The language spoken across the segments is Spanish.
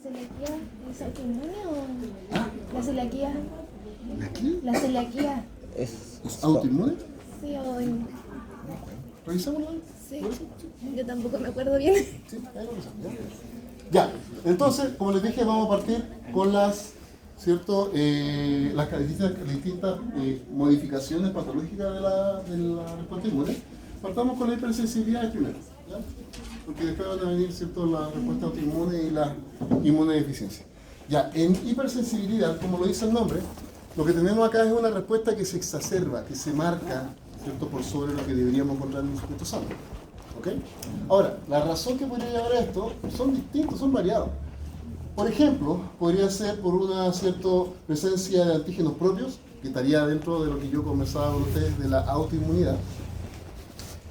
celiaquía es autoinmune o...? ¿Ah? ¿La celiaquía? ¿La qué? ¿La celiaquía? Es ¿Es autoinmune? Sí, o... ¿Revisémoslo? Sí, yo tampoco me acuerdo bien. Sí, ahí lo revisamos. Ya, entonces, como les dije, vamos a partir con las, ¿cierto? Las distintas modificaciones patológicas de la respuesta inmune. Partamos con la hipersensibilidad primero, ¿ya? Porque después van a venir, ¿cierto?, la respuesta autoinmune y la inmunodeficiencia. Ya, en hipersensibilidad, como lo dice el nombre, lo que tenemos acá es una respuesta que se exacerba, que se marca, ¿cierto?, por sobre lo que deberíamos encontrar en un sujeto sano. ¿Ok? Ahora, la razón que podría llevar a esto son distintos, son variados. Por ejemplo, podría ser por una cierta presencia de antígenos propios, que estaría dentro de lo que yo conversaba con ustedes de la autoinmunidad.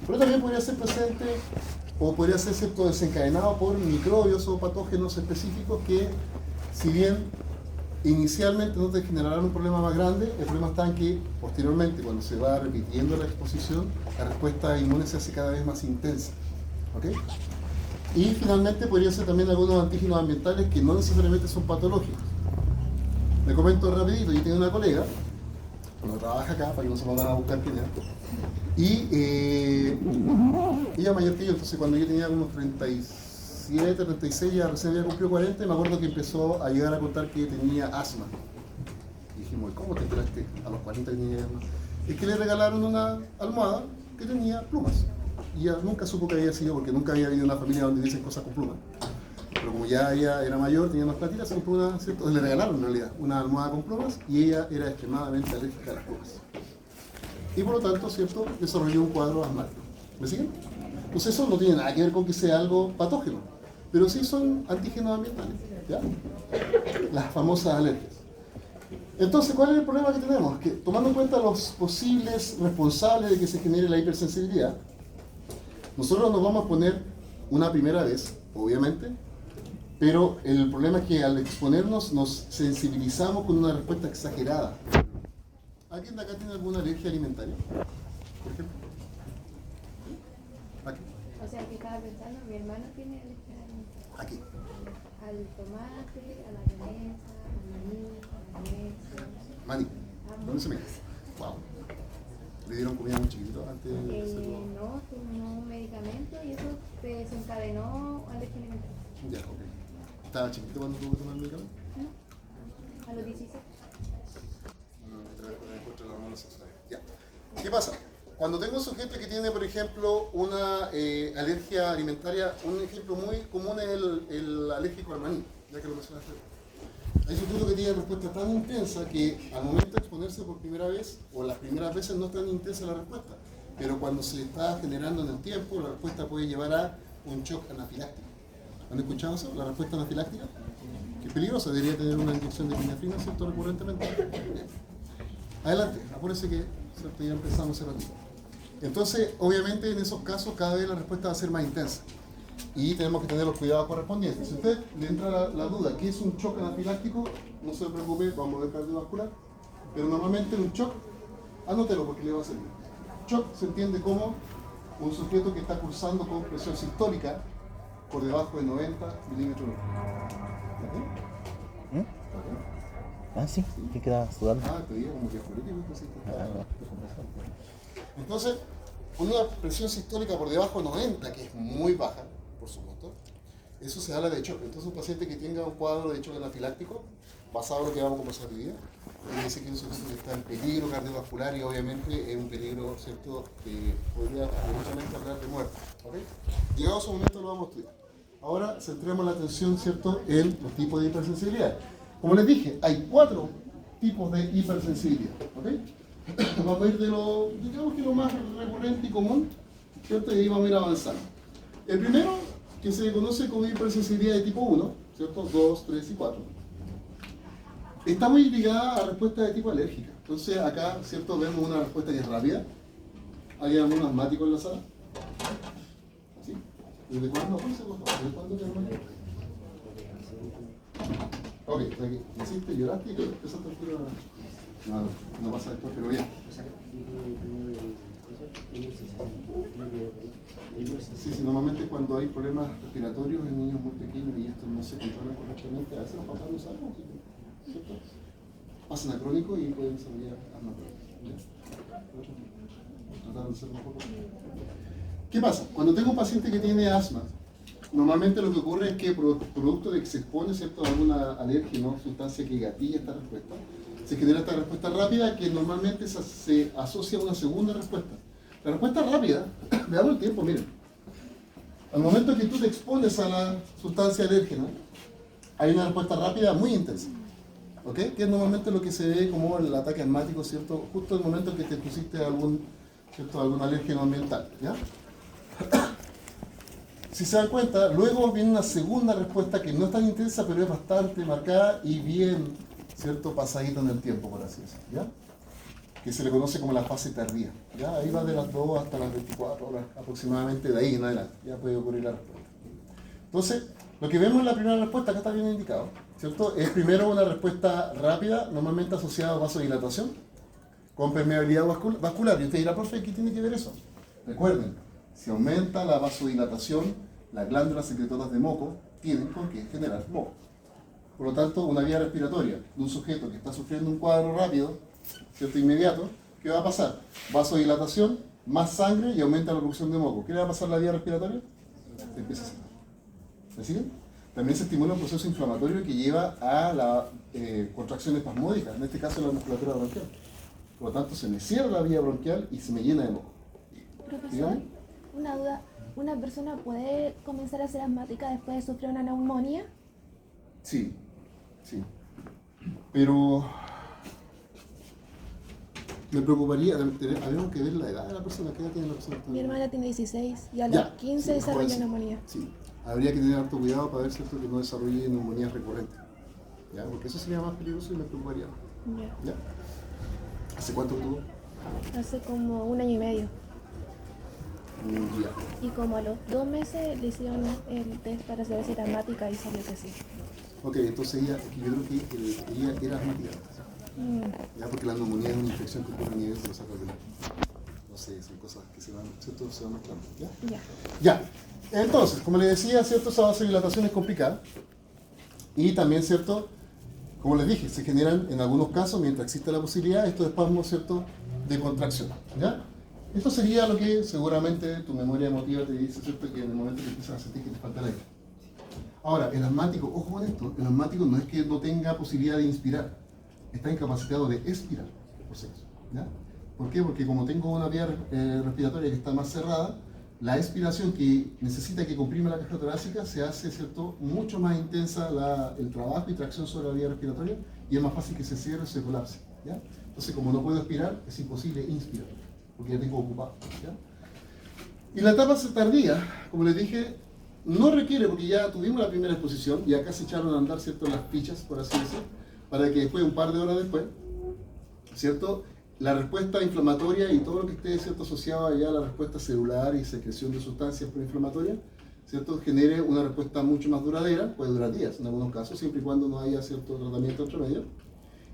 Pero también podría ser presente o podría ser, ¿cierto?, desencadenado por microbios o patógenos específicos que, si bien inicialmente no te generarán un problema más grande, el problema está en que posteriormente, cuando se va repitiendo la exposición, la respuesta inmune se hace cada vez más intensa. ¿Ok? Y finalmente podría ser también algunos antígenos ambientales que no necesariamente son patológicos. Le comento rapidito, yo tengo una colega, cuando trabaja acá, para que no se pongan a buscar quién es, y ella mayor que yo, entonces cuando yo tenía unos 37, 36, ya recién había cumplido 40, y me acuerdo que empezó a llegar a contar que tenía asma. Y dijimos, ¿cómo te enteraste a los 40 que tenía asma? Es que le regalaron una almohada que tenía plumas. Y ella nunca supo que había sido, porque nunca había habido una familia donde dicen cosas con plumas. Pero como ya ella era mayor, tenía más platitas, se compró una, ¿cierto? Le regalaron en realidad una almohada con plumas y ella era extremadamente alérgica a las plumas. Y por lo tanto, ¿cierto?, desarrolló un cuadro asmático. ¿Me siguen? Entonces eso no tiene nada que ver con que sea algo patógeno, pero sí son antígenos ambientales, ¿ya? Las famosas alergias. Entonces, ¿cuál es el problema que tenemos? Que tomando en cuenta los posibles responsables de que se genere la hipersensibilidad, nosotros nos vamos a poner una primera vez, obviamente, pero el problema es que al exponernos nos sensibilizamos con una respuesta exagerada. ¿Alguien de acá tiene alguna alergia alimentaria? Por ejemplo. Aquí. O sea, que estaba pensando, mi hermano tiene alergia Aquí. al tomate, a la mayonesa, al maní, al queso. Mani. ¿Dónde se me queda? Wow. ¿Le dieron comida muy chiquitito antes de hacerlo? No, tomó un medicamento y eso desencadenó alergia alimentaria. Ya, ok. ¿Estaba chiquito cuando tuvo que tomar el medicamento? A los 16. Ya. ¿Qué pasa? Cuando tengo un sujeto que tiene, por ejemplo, una alergia alimentaria, un ejemplo muy común es el alérgico al maní, ya que lo mencionaste. Hay sujetos que tienen respuesta tan intensa que al momento de exponerse por primera vez, o las primeras veces no es tan intensa la respuesta, pero cuando se está generando en el tiempo, la respuesta puede llevar a un shock anafiláctico. ¿Han escuchado eso? La respuesta anafiláctica, que es peligrosa, debería tener una inyección de epinefrina, ¿cierto?, recurrentemente. Bien. Adelante, apúrese que, ¿cierto?, ya empezamos hace ratito. Entonces, obviamente, en esos casos, cada vez la respuesta va a ser más intensa. Y tenemos que tener los cuidados correspondientes. Si a usted le entra la duda, ¿qué es un shock anafiláctico? No se preocupe, vamos a ver cardiovascular. Pero normalmente un shock, anótelo porque le va a servir. Shock se entiende como un sujeto que está cursando con presión sistólica por debajo de 90 milímetros. ¿Mm? Ah, sí, que queda sudando. Ah, te digo como que político. No. Entonces, con una presión sistólica por debajo de 90, que es muy baja, por supuesto, eso se habla de shock. Entonces, un paciente que tenga un cuadro de shock anafiláctico, basado en lo que vamos a conversar hoy día, dice que es un sujeto que está en peligro cardiovascular y obviamente es un peligro, ¿cierto?, que podría muchamente hablar de muerte. ¿Okay? Llegado a su momento lo vamos a estudiar. Ahora centremos la atención, ¿cierto?, en los tipos de hipersensibilidad. Como les dije, hay 4 tipos de hipersensibilidad. ¿Okay? Vamos a ir de lo, digamos que lo más recurrente y común, ¿cierto? Y ahí vamos a ir avanzando. El primero, que se conoce como hipersensibilidad de tipo 1, ¿cierto? 2, 3 y 4. Está muy ligada a respuestas de tipo alérgica. Entonces acá, ¿cierto?, vemos una respuesta que es rápida. ¿Hay algún asmático en la sala? ¿Sí? ¿Desde cuándo? ¿Desde cuándo te asmático? Ok, aquí. ¿Hiciste? ¿Lloraste? ¿Empezaste a no pasa después, pero bien. Sí, sí, normalmente cuando hay problemas respiratorios en niños muy pequeños y estos no se controlan correctamente, a veces los papás no saben, ¿cierto? Pasan a crónico y pueden desarrollar asma crónica. Tratando de ser un poco. ¿Qué pasa? Cuando tengo un paciente que tiene asma, normalmente lo que ocurre es que producto de que se expone, ¿cierto?, a alguna alérgeno o sustancia que gatilla esta respuesta, se genera esta respuesta rápida que normalmente se asocia a una segunda respuesta. La respuesta rápida, veamos el tiempo, miren. Al momento que tú te expones a la sustancia alérgena, hay una respuesta rápida muy intensa. ¿Ok? Que es normalmente lo que se ve como el ataque asmático, ¿cierto? Justo en el momento en que te expusiste a algún alérgeno ambiental, ¿ya? Si se dan cuenta, luego viene una segunda respuesta que no es tan intensa, pero es bastante marcada y bien, ¿cierto?, pasadita en el tiempo, por así decirlo, ¿ya? Que se le conoce como la fase tardía, ¿ya? Ahí va de las 2 hasta las 24 horas aproximadamente, de ahí en adelante, ya puede ocurrir la respuesta. Entonces, lo que vemos en la primera respuesta, acá está bien indicado, ¿cierto? Es primero una respuesta rápida, normalmente asociada a vasodilatación, con permeabilidad vascular. Y usted dirá, profe, ¿qué tiene que ver eso? Recuerden, si aumenta la vasodilatación, las glándulas secretoras de moco tienen con qué generar moco. Por lo tanto, una vía respiratoria de un sujeto que está sufriendo un cuadro rápido, ¿cierto?, inmediato, ¿qué va a pasar? Vasodilatación, más sangre y aumenta la producción de moco. ¿Qué le va a pasar a la vía respiratoria? Se empieza a secar. ¿Me siguen? También se estimula un proceso inflamatorio que lleva a la contracción espasmódica, en este caso la musculatura bronquial. Por lo tanto, se me cierra la vía bronquial y se me llena de moco. Profesor, ¿Dígame? una duda. ¿Una persona puede comenzar a ser asmática después de sufrir una neumonía? Sí, sí. Pero me preocuparía, habríamos que ver la edad de la persona. ¿Qué edad tiene la persona? Mi hermana tiene 16 y a los Ya, 15 sí, desarrolló joven, neumonía. sí. Habría que tener harto cuidado para ver, ¿cierto?, que no desarrolle neumonías recurrentes. ¿Ya? Porque eso sería más peligroso y me preocuparía. Ya. ¿Ya? ¿Hace cuánto tuvo? Hace como 1 año y medio. Un día. Y como a los 2 meses le hicieron el test para saber si era asmática y salió que sí. Ok, entonces ella, yo creo que ella era asmática. Ya, porque la neumonía es una infección que ocurre a nivel de los sacos de la. No sé, son cosas que se van, ¿cierto?, se van mezclando. ¿Ya? Ya. Ya. Entonces, como les decía, ¿cierto?, esa vasodilatación es complicada. Y también, ¿cierto?, como les dije, se generan en algunos casos, mientras existe la posibilidad, estos espasmos, ¿cierto?, de contracción. ¿Ya? Esto sería lo que seguramente tu memoria emotiva te dice, ¿cierto?, que en el momento que empiezas a sentir que te falta el aire. Ahora, el asmático, ojo con esto, el asmático no es que no tenga posibilidad de inspirar, está incapacitado de expirar, por si acaso, ¿ya? ¿Por qué? Porque como tengo una vía respiratoria que está más cerrada, la expiración que necesita que comprime la caja torácica se hace, ¿cierto?, mucho más intensa el trabajo y tracción sobre la vía respiratoria y es más fácil que se cierre o se colapse, ¿ya? Entonces, como no puedo expirar, es imposible inspirar, porque ya tengo ocupado, ¿ya? Y la etapa tardía, como les dije, no requiere, porque ya tuvimos la primera exposición y acá se echaron a andar, ¿cierto?, las fichas, por así decirlo, para que después, un par de horas después, ¿cierto?, la respuesta inflamatoria y todo lo que esté, ¿cierto?, asociado allá a la respuesta celular y secreción de sustancias proinflamatorias, ¿cierto?, genere una respuesta mucho más duradera, puede durar días en algunos casos, siempre y cuando no haya cierto tratamiento entre medio.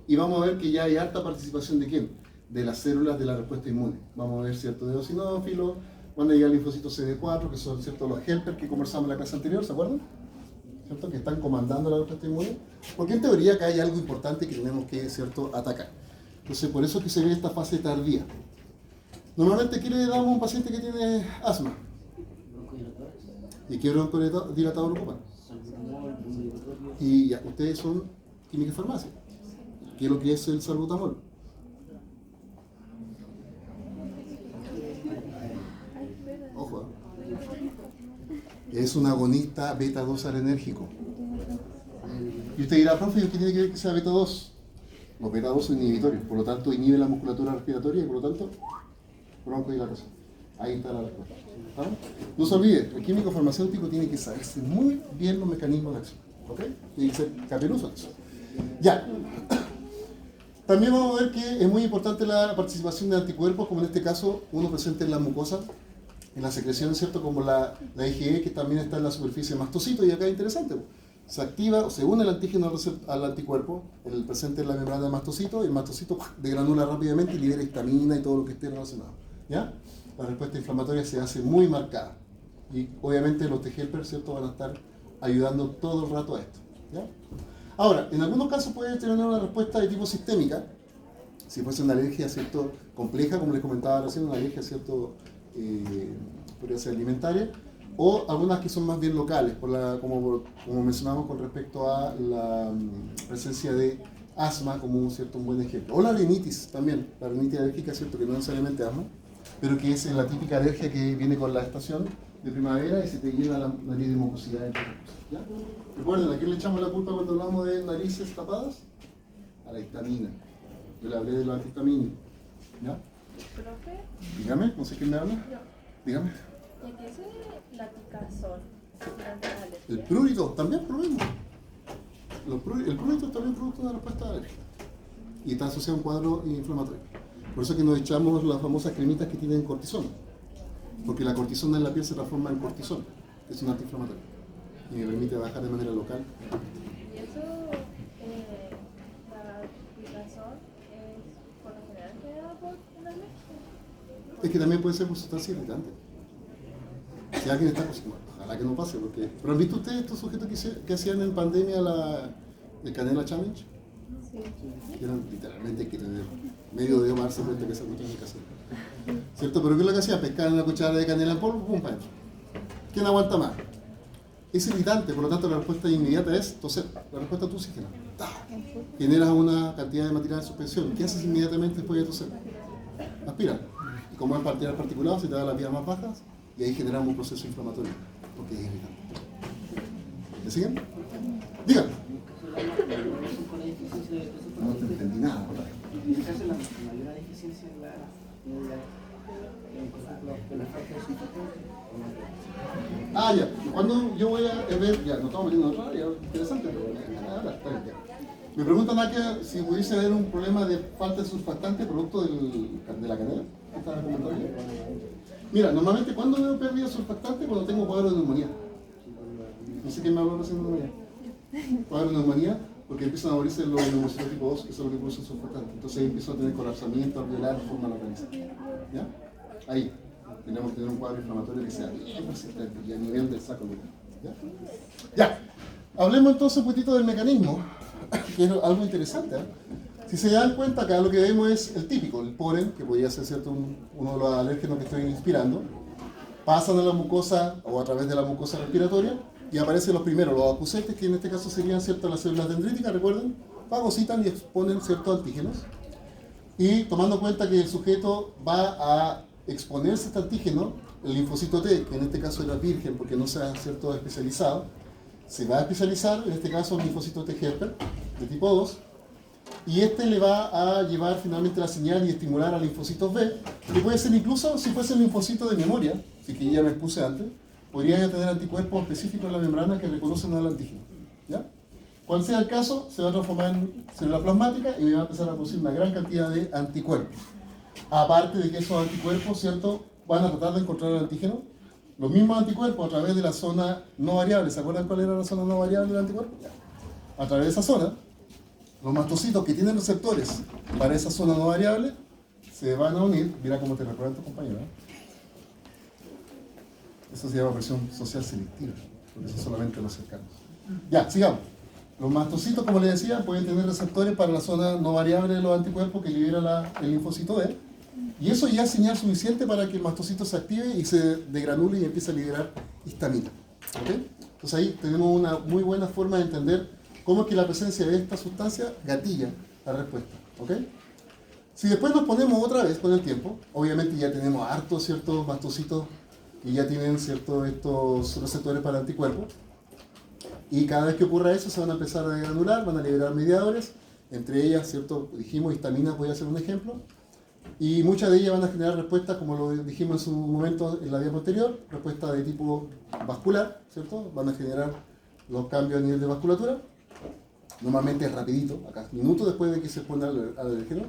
Y vamos a ver que ya hay harta participación de ¿quién? De las células de la respuesta inmune. Vamos a ver, ¿cierto?, de eosinófilos, van a llegar linfocitos CD4, que son, ¿cierto?, los helpers que conversamos en la clase anterior, ¿se acuerdan? ¿Cierto? Que están comandando la respuesta inmune. Porque en teoría acá hay algo importante que tenemos que, ¿cierto?, atacar. Entonces, por eso es que se ve esta fase tardía. Normalmente, ¿qué le damos a un paciente que tiene asma? ¿Y qué broncodilatador ocupan? Y ya, ustedes son química y farmacia. ¿Qué es lo que es el salbutamol? Ojo, es un agonista beta-2 arenérgico. Y usted dirá, profe, ¿qué tiene que ver que sea beta-2? Los beta-2 son inhibitorios, por lo tanto inhibe la musculatura respiratoria y por lo tanto broncodilatación. Ahí está la respuesta. ¿Ah? No se olvide, el químico farmacéutico tiene que saberse muy bien los mecanismos de acción. ¿Ok? Tiene que ser caperuso de eso. Ya. También vamos a ver que es muy importante la participación de anticuerpos, como en este caso uno presente en la mucosa, en la secreción, ¿cierto?, como la IgE, que también está en la superficie de mastocito, y acá es interesante. Se activa o se une el antígeno al anticuerpo, el presente en la membrana del mastocito, y el mastocito degranula rápidamente y libera histamina y todo lo que esté relacionado. ¿ya? La respuesta inflamatoria se hace muy marcada. Y obviamente los T-helpers, ¿cierto?, van a estar ayudando todo el rato a esto, ¿ya? Ahora, en algunos casos puede tener una respuesta de tipo sistémica, si fuese una alergia, ¿cierto?, compleja, como les comentaba recién, una alergia, ¿cierto?, podría ser alimentaria, o algunas que son más bien locales, como mencionamos con respecto a la presencia de asma como un buen ejemplo. O la rinitis también, la rinitis alérgica, ¿cierto?, que no es necesariamente asma, pero que es la típica alergia que viene con la estación de primavera y se te llena la nariz de mucosidad, entre otras cosas, ¿ya? Recuerden, ¿a quién le echamos la culpa cuando hablamos de narices tapadas? A la histamina. Yo le hablé de los antihistamínicos, ¿ya? Profe, Dígame, no sé quién me habla. yo. Dígame. ¿Y a qué se la picazón durante la alergia? El prurito también lo mismo. El prurito es también producto de una respuesta alérgica y está asociado a un cuadro inflamatorio. Por eso es que nos echamos las famosas cremitas que tienen cortisona, porque la cortisona en la piel se transforma en cortisol, que es un antiinflamatorio y me permite bajar de manera local. ¿Y eso, la picazón, es por lo general generada por una alergia? Es que también puede ser por sustancia irritante. Si alguien está acostumbrado, ojalá que no pase, porque... ¿Pero han visto ustedes estos sujetos que hacían en pandemia el Canela Challenge? Sí. Que eran literalmente que tener medio dedo para darse cuenta que esa cuestión es casera. ¿Cierto? Pero ¿qué es lo que hacía? Pescar una cuchara de canela en polvo, pum, para adentro. ¿Quién aguanta más? Es irritante, por lo tanto la respuesta inmediata es toser. La respuesta tusígena. Generas una cantidad de material de suspensión. ¿Qué haces inmediatamente después de toser? Aspira. Y como es particular particulado, se te da las vías más bajas y ahí generamos un proceso inflamatorio, porque es irritante. ¿Me siguen? Digan. No te entendí nada. En el caso de la mayor deficiencia de la por ejemplo, de la falta de sustancia. Ah, ya. Cuando yo voy a ver, ya, no estamos metiendo en otra área, interesante, pero ahora está bien, ya. Me preguntan aquí si pudiese haber un problema de falta de surfactante producto de la canela. ¿Está comentando aquí? Mira, normalmente, ¿cuándo veo pérdida de surfactante? Cuando tengo cuadro de neumonía. No sé quién me habló recién de neumonía. Cuadro de neumonía, porque empiezan a morirse los neumocitos tipo 2, que son los que producen surfactante. Entonces ahí empiezo a tener colapsamiento alveolar de forma localizada. ¿Ya? Ahí tenemos que tener un cuadro inflamatorio que sea bien persistente y a nivel del saco local. ¿Ya? Ya. Hablemos entonces un poquito del mecanismo, que es algo interesante. Si se dan cuenta, acá lo que vemos es el típico, el polen, que podría ser ¿cierto? Uno de los alérgenos que estoy inspirando, pasan a la mucosa o a través de la mucosa respiratoria y aparecen los primeros, los acusetes, que en este caso serían ¿cierto? Las células dendríticas, recuerden, fagocitan y exponen ciertos antígenos. Y tomando en cuenta que el sujeto va a exponerse a este antígeno, el linfocito T, que en este caso era virgen porque no se ha ¿cierto? Especializado, se va a especializar, en este caso el linfocito T helper de tipo 2, y este le va a llevar finalmente la señal y estimular a linfocitos B, que puede ser incluso si fuese un linfocito de memoria, así que ya me expuse antes, podrían tener anticuerpos específicos en la membrana que reconocen al antígeno. ¿Ya? Cuando sea el caso, se va a transformar en célula plasmática y me va a empezar a producir una gran cantidad de anticuerpos. Aparte de que esos anticuerpos, ¿cierto?, van a tratar de encontrar el antígeno. Los mismos anticuerpos a través de la zona no variable. ¿Se acuerdan cuál era la zona no variable del anticuerpo? A través de esa zona, los mastocitos que tienen receptores para esa zona no variable se van a unir. Mira cómo te recuerdan tu compañero. Eso se llama presión social selectiva, porque eso solamente los cercanos. Ya, sigamos. Los mastocitos, como les decía, pueden tener receptores para la zona no variable de los anticuerpos que libera el linfocito B. Y eso ya es señal suficiente para que el mastocito se active y se degranule y empiece a liberar histamina. ¿Okay? Entonces ahí tenemos una muy buena forma de entender cómo es que la presencia de esta sustancia gatilla la respuesta. ¿Okay? Si después nos ponemos otra vez con el tiempo, obviamente ya tenemos hartos ciertos mastocitos que ya tienen ciertos estos receptores para anticuerpos. Y cada vez que ocurra eso se van a empezar a degranular, van a liberar mediadores, entre ellas, ¿cierto? Dijimos, histaminas, voy a hacer un ejemplo. Y muchas de ellas van a generar respuestas, como lo dijimos en su momento en la diapositiva anterior, respuestas de tipo vascular, ¿cierto? Van a generar los cambios a nivel de vasculatura. Normalmente es rapidito, acá minutos después de que se pone al alérgeno.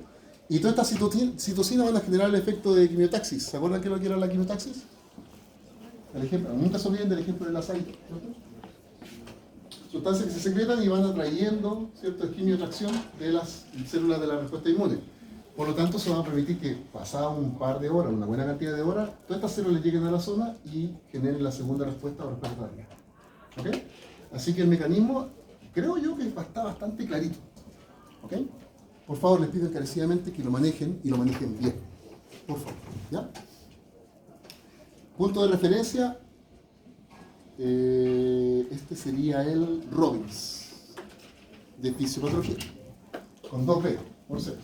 Y todas estas citocinas van a generar el efecto de quimiotaxis. ¿Se acuerdan qué es lo que era la quimiotaxis? El ejemplo, nunca se olviden del ejemplo del aceite, ¿cierto? Sustancias que se secretan y van atrayendo, ¿cierto?, quimiotracción de las células de la respuesta inmune. Por lo tanto, eso va a permitir que pasada un par de horas, una buena cantidad de horas, todas estas células lleguen a la zona y generen la segunda respuesta o respuesta tardía. ¿Ok? Así que el mecanismo, creo yo que está bastante clarito. ¿Ok? Por favor, les pido encarecidamente que lo manejen y lo manejen bien. Por favor. ¿Ya? Punto de referencia. Este sería el Robbins de fisiopatología. Con 2B, por ser.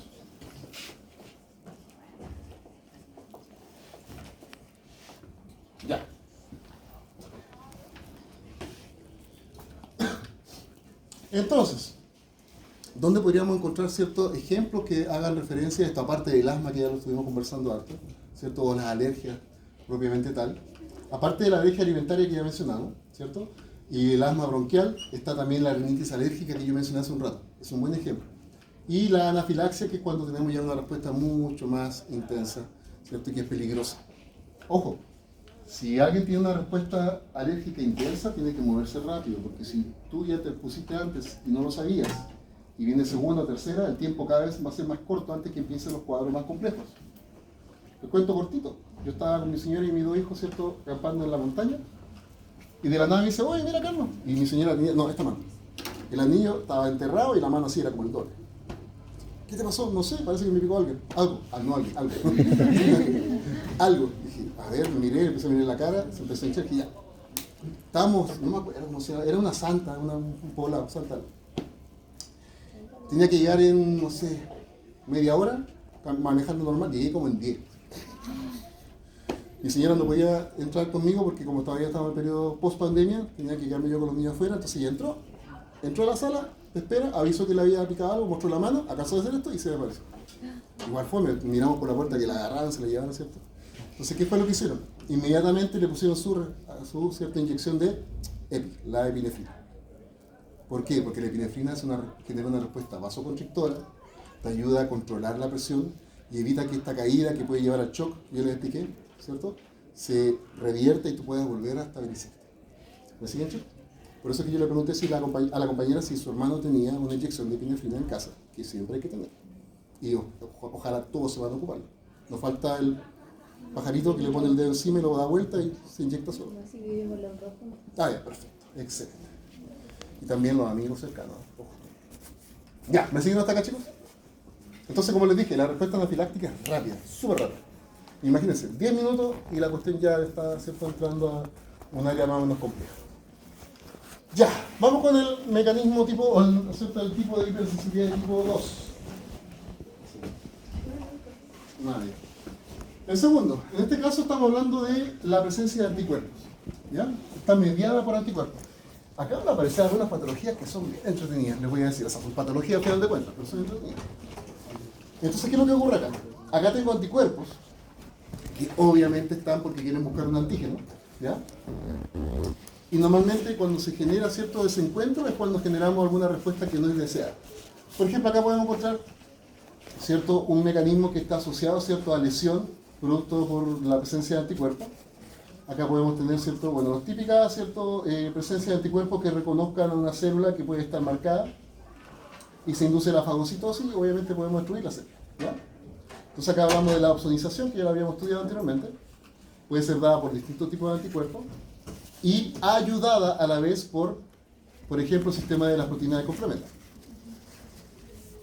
Ya. Entonces, ¿dónde podríamos encontrar ciertos ejemplos que hagan referencia a esta parte del asma que ya lo estuvimos conversando antes, ¿cierto? O las alergias propiamente tal? Aparte de la alergia alimentaria que ya mencionamos, ¿cierto? Y el asma bronquial, está también la rinitis alérgica que yo mencioné hace un rato. Es un buen ejemplo. Y la anafilaxia, que es cuando tenemos ya una respuesta mucho más intensa, ¿cierto? Y que es peligrosa. Ojo, si alguien tiene una respuesta alérgica intensa, tiene que moverse rápido, porque si tú ya te pusiste antes y no lo sabías, y viene segunda o tercera, el tiempo cada vez va a ser más corto antes que empiecen los cuadros más complejos. Te cuento cortito. Yo estaba con mi señora y mis 2 hijos, ¿cierto?, acampando en la montaña, y de la nada me dice, oye, mira, Carlos. Y mi señora tenía, no, esta mano. El anillo estaba enterrado y la mano así era como el doble. ¿Qué te pasó? No sé, parece que me picó alguien. Algo. No alguien, algo. Algo. Dije, a ver, me miré, empecé a mirar la cara, se empezó a hinchar y ya. Estábamos, no me acuerdo, no sé, era una santa, un poblado, santa. Tenía que llegar en, no sé, media hora, manejando normal, llegué como en 10. Mi señora no podía entrar conmigo porque como todavía estaba en el periodo post-pandemia, tenía que quedarme yo con los niños afuera, entonces ella entró a la sala, espera, avisó que le había picado algo, mostró la mano, acabó de hacer esto y se desapareció. Igual fue, miramos por la puerta que la agarraron, se la llevaron, ¿cierto? Entonces, ¿qué fue lo que hicieron? Inmediatamente le pusieron su cierta inyección de la epinefrina. ¿Por qué? Porque la epinefrina genera una respuesta vasoconstrictora, te ayuda a controlar la presión y evita que esta caída que puede llevar al shock, yo les expliqué, ¿cierto?, se revierta y tú puedas volver a estabilizarte. ¿Me siguen, chicos? Por eso es que yo le pregunté a la compañera si su hermano tenía una inyección de epinefrina en casa, que siempre hay que tener. Y ojalá todos se van a ocupar. Nos falta el pajarito que le pone el dedo encima y lo da vuelta y se inyecta solo. Así vivimos los dos juntos. Ah, ya, perfecto. Excelente. Y también los amigos cercanos. Ojo. Ya, ¿me siguen hasta acá, chicos? Entonces, como les dije, la respuesta anafiláctica es rápida, súper rápida. Imagínense, 10 minutos y la cuestión ya está, ¿cierto?, entrando a un área más o menos compleja. Ya, vamos con el mecanismo tipo, ¿cierto?, el tipo de hipersensibilidad de tipo 2. Nadie. El segundo, en este caso estamos hablando de la presencia de anticuerpos. ¿Ya? Está mediada por anticuerpos. Acá van a aparecer algunas patologías que son bien entretenidas, les voy a decir. O sea, son patologías al final de cuentas, pero son entretenidas. Entonces, ¿qué es lo que ocurre acá? Acá tengo anticuerpos, que obviamente están porque quieren buscar un antígeno, ¿ya? Y normalmente cuando se genera cierto desencuentro es cuando generamos alguna respuesta que no es deseada. Por ejemplo, acá podemos encontrar, ¿cierto?, un mecanismo que está asociado, ¿cierto?, a lesión producto por la presencia de anticuerpos. Acá podemos tener, ¿cierto?, bueno, la típica, ¿cierto?, presencia de anticuerpos que reconozcan a una célula que puede estar marcada y se induce la fagocitosis y obviamente podemos destruir la célula, ¿ya? Entonces acá hablamos de la opsonización, que ya la habíamos estudiado anteriormente. Puede ser dada por distintos tipos de anticuerpos y ayudada a la vez por ejemplo, el sistema de las proteínas de complemento.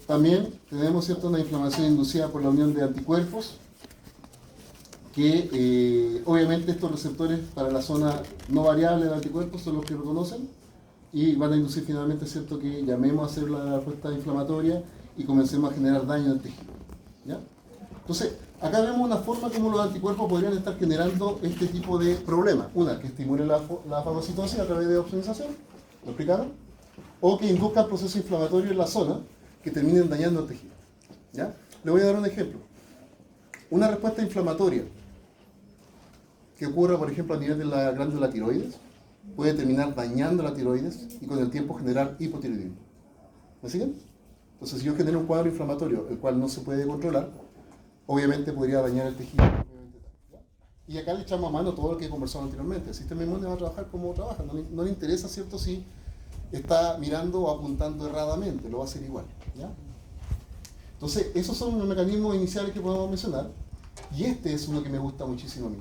También tenemos, ¿cierto?, una inflamación inducida por la unión de anticuerpos, que obviamente estos receptores para la zona no variable del anticuerpo son los que reconocen y van a inducir finalmente, ¿cierto?, que llamemos a hacer la respuesta inflamatoria y comencemos a generar daño al tejido, ¿ya? Entonces, acá vemos una forma como los anticuerpos podrían estar generando este tipo de problemas. Una, que estimule la fagocitosis a través de opsonización, ¿lo explicaron? O que induzcan procesos inflamatorios en la zona que terminen dañando el tejido, ¿ya? Le voy a dar un ejemplo. Una respuesta inflamatoria que ocurra, por ejemplo, a nivel de la glándula tiroides, puede terminar dañando la tiroides y con el tiempo generar hipotiroidismo. ¿Me siguen? Entonces, si yo genero un cuadro inflamatorio, el cual no se puede controlar, obviamente podría dañar el tejido. Y acá le echamos a mano todo lo que conversamos anteriormente. El sistema inmune va a trabajar como trabaja. No le interesa, ¿cierto?, si está mirando o apuntando erradamente, lo va a hacer igual, ¿ya? Entonces, esos son los mecanismos iniciales que podemos mencionar. Y este es uno que me gusta muchísimo a mí,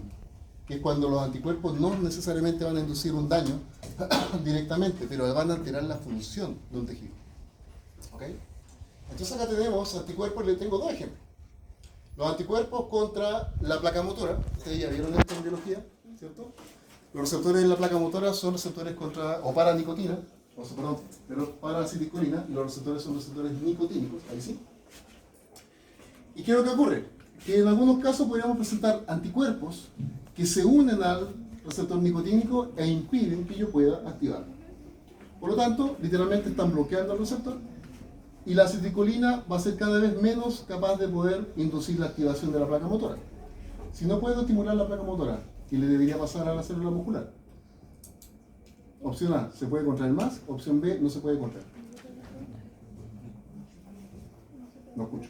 que es cuando los anticuerpos no necesariamente van a inducir un daño directamente, pero van a alterar la función de un tejido. ¿Ok? Entonces acá tenemos anticuerpos, le tengo dos ejemplos. Los anticuerpos contra la placa motora, ustedes ya vieron esto en biología, ¿cierto? Los receptores en la placa motora son receptores contra, o para nicotina, perdón, pero para acetilcolina, y los receptores son receptores nicotínicos, ahí sí. ¿Y qué es lo que ocurre? Que en algunos casos podríamos presentar anticuerpos que se unen al receptor nicotínico e impiden que yo pueda activarlo. Por lo tanto, literalmente están bloqueando el receptor y la acetilcolina va a ser cada vez menos capaz de poder inducir la activación de la placa motora. Si no puedo estimular la placa motora, ¿qué le debería pasar a la célula muscular? Opción A, se puede contraer más. Opción B, no se puede contraer. No escucho.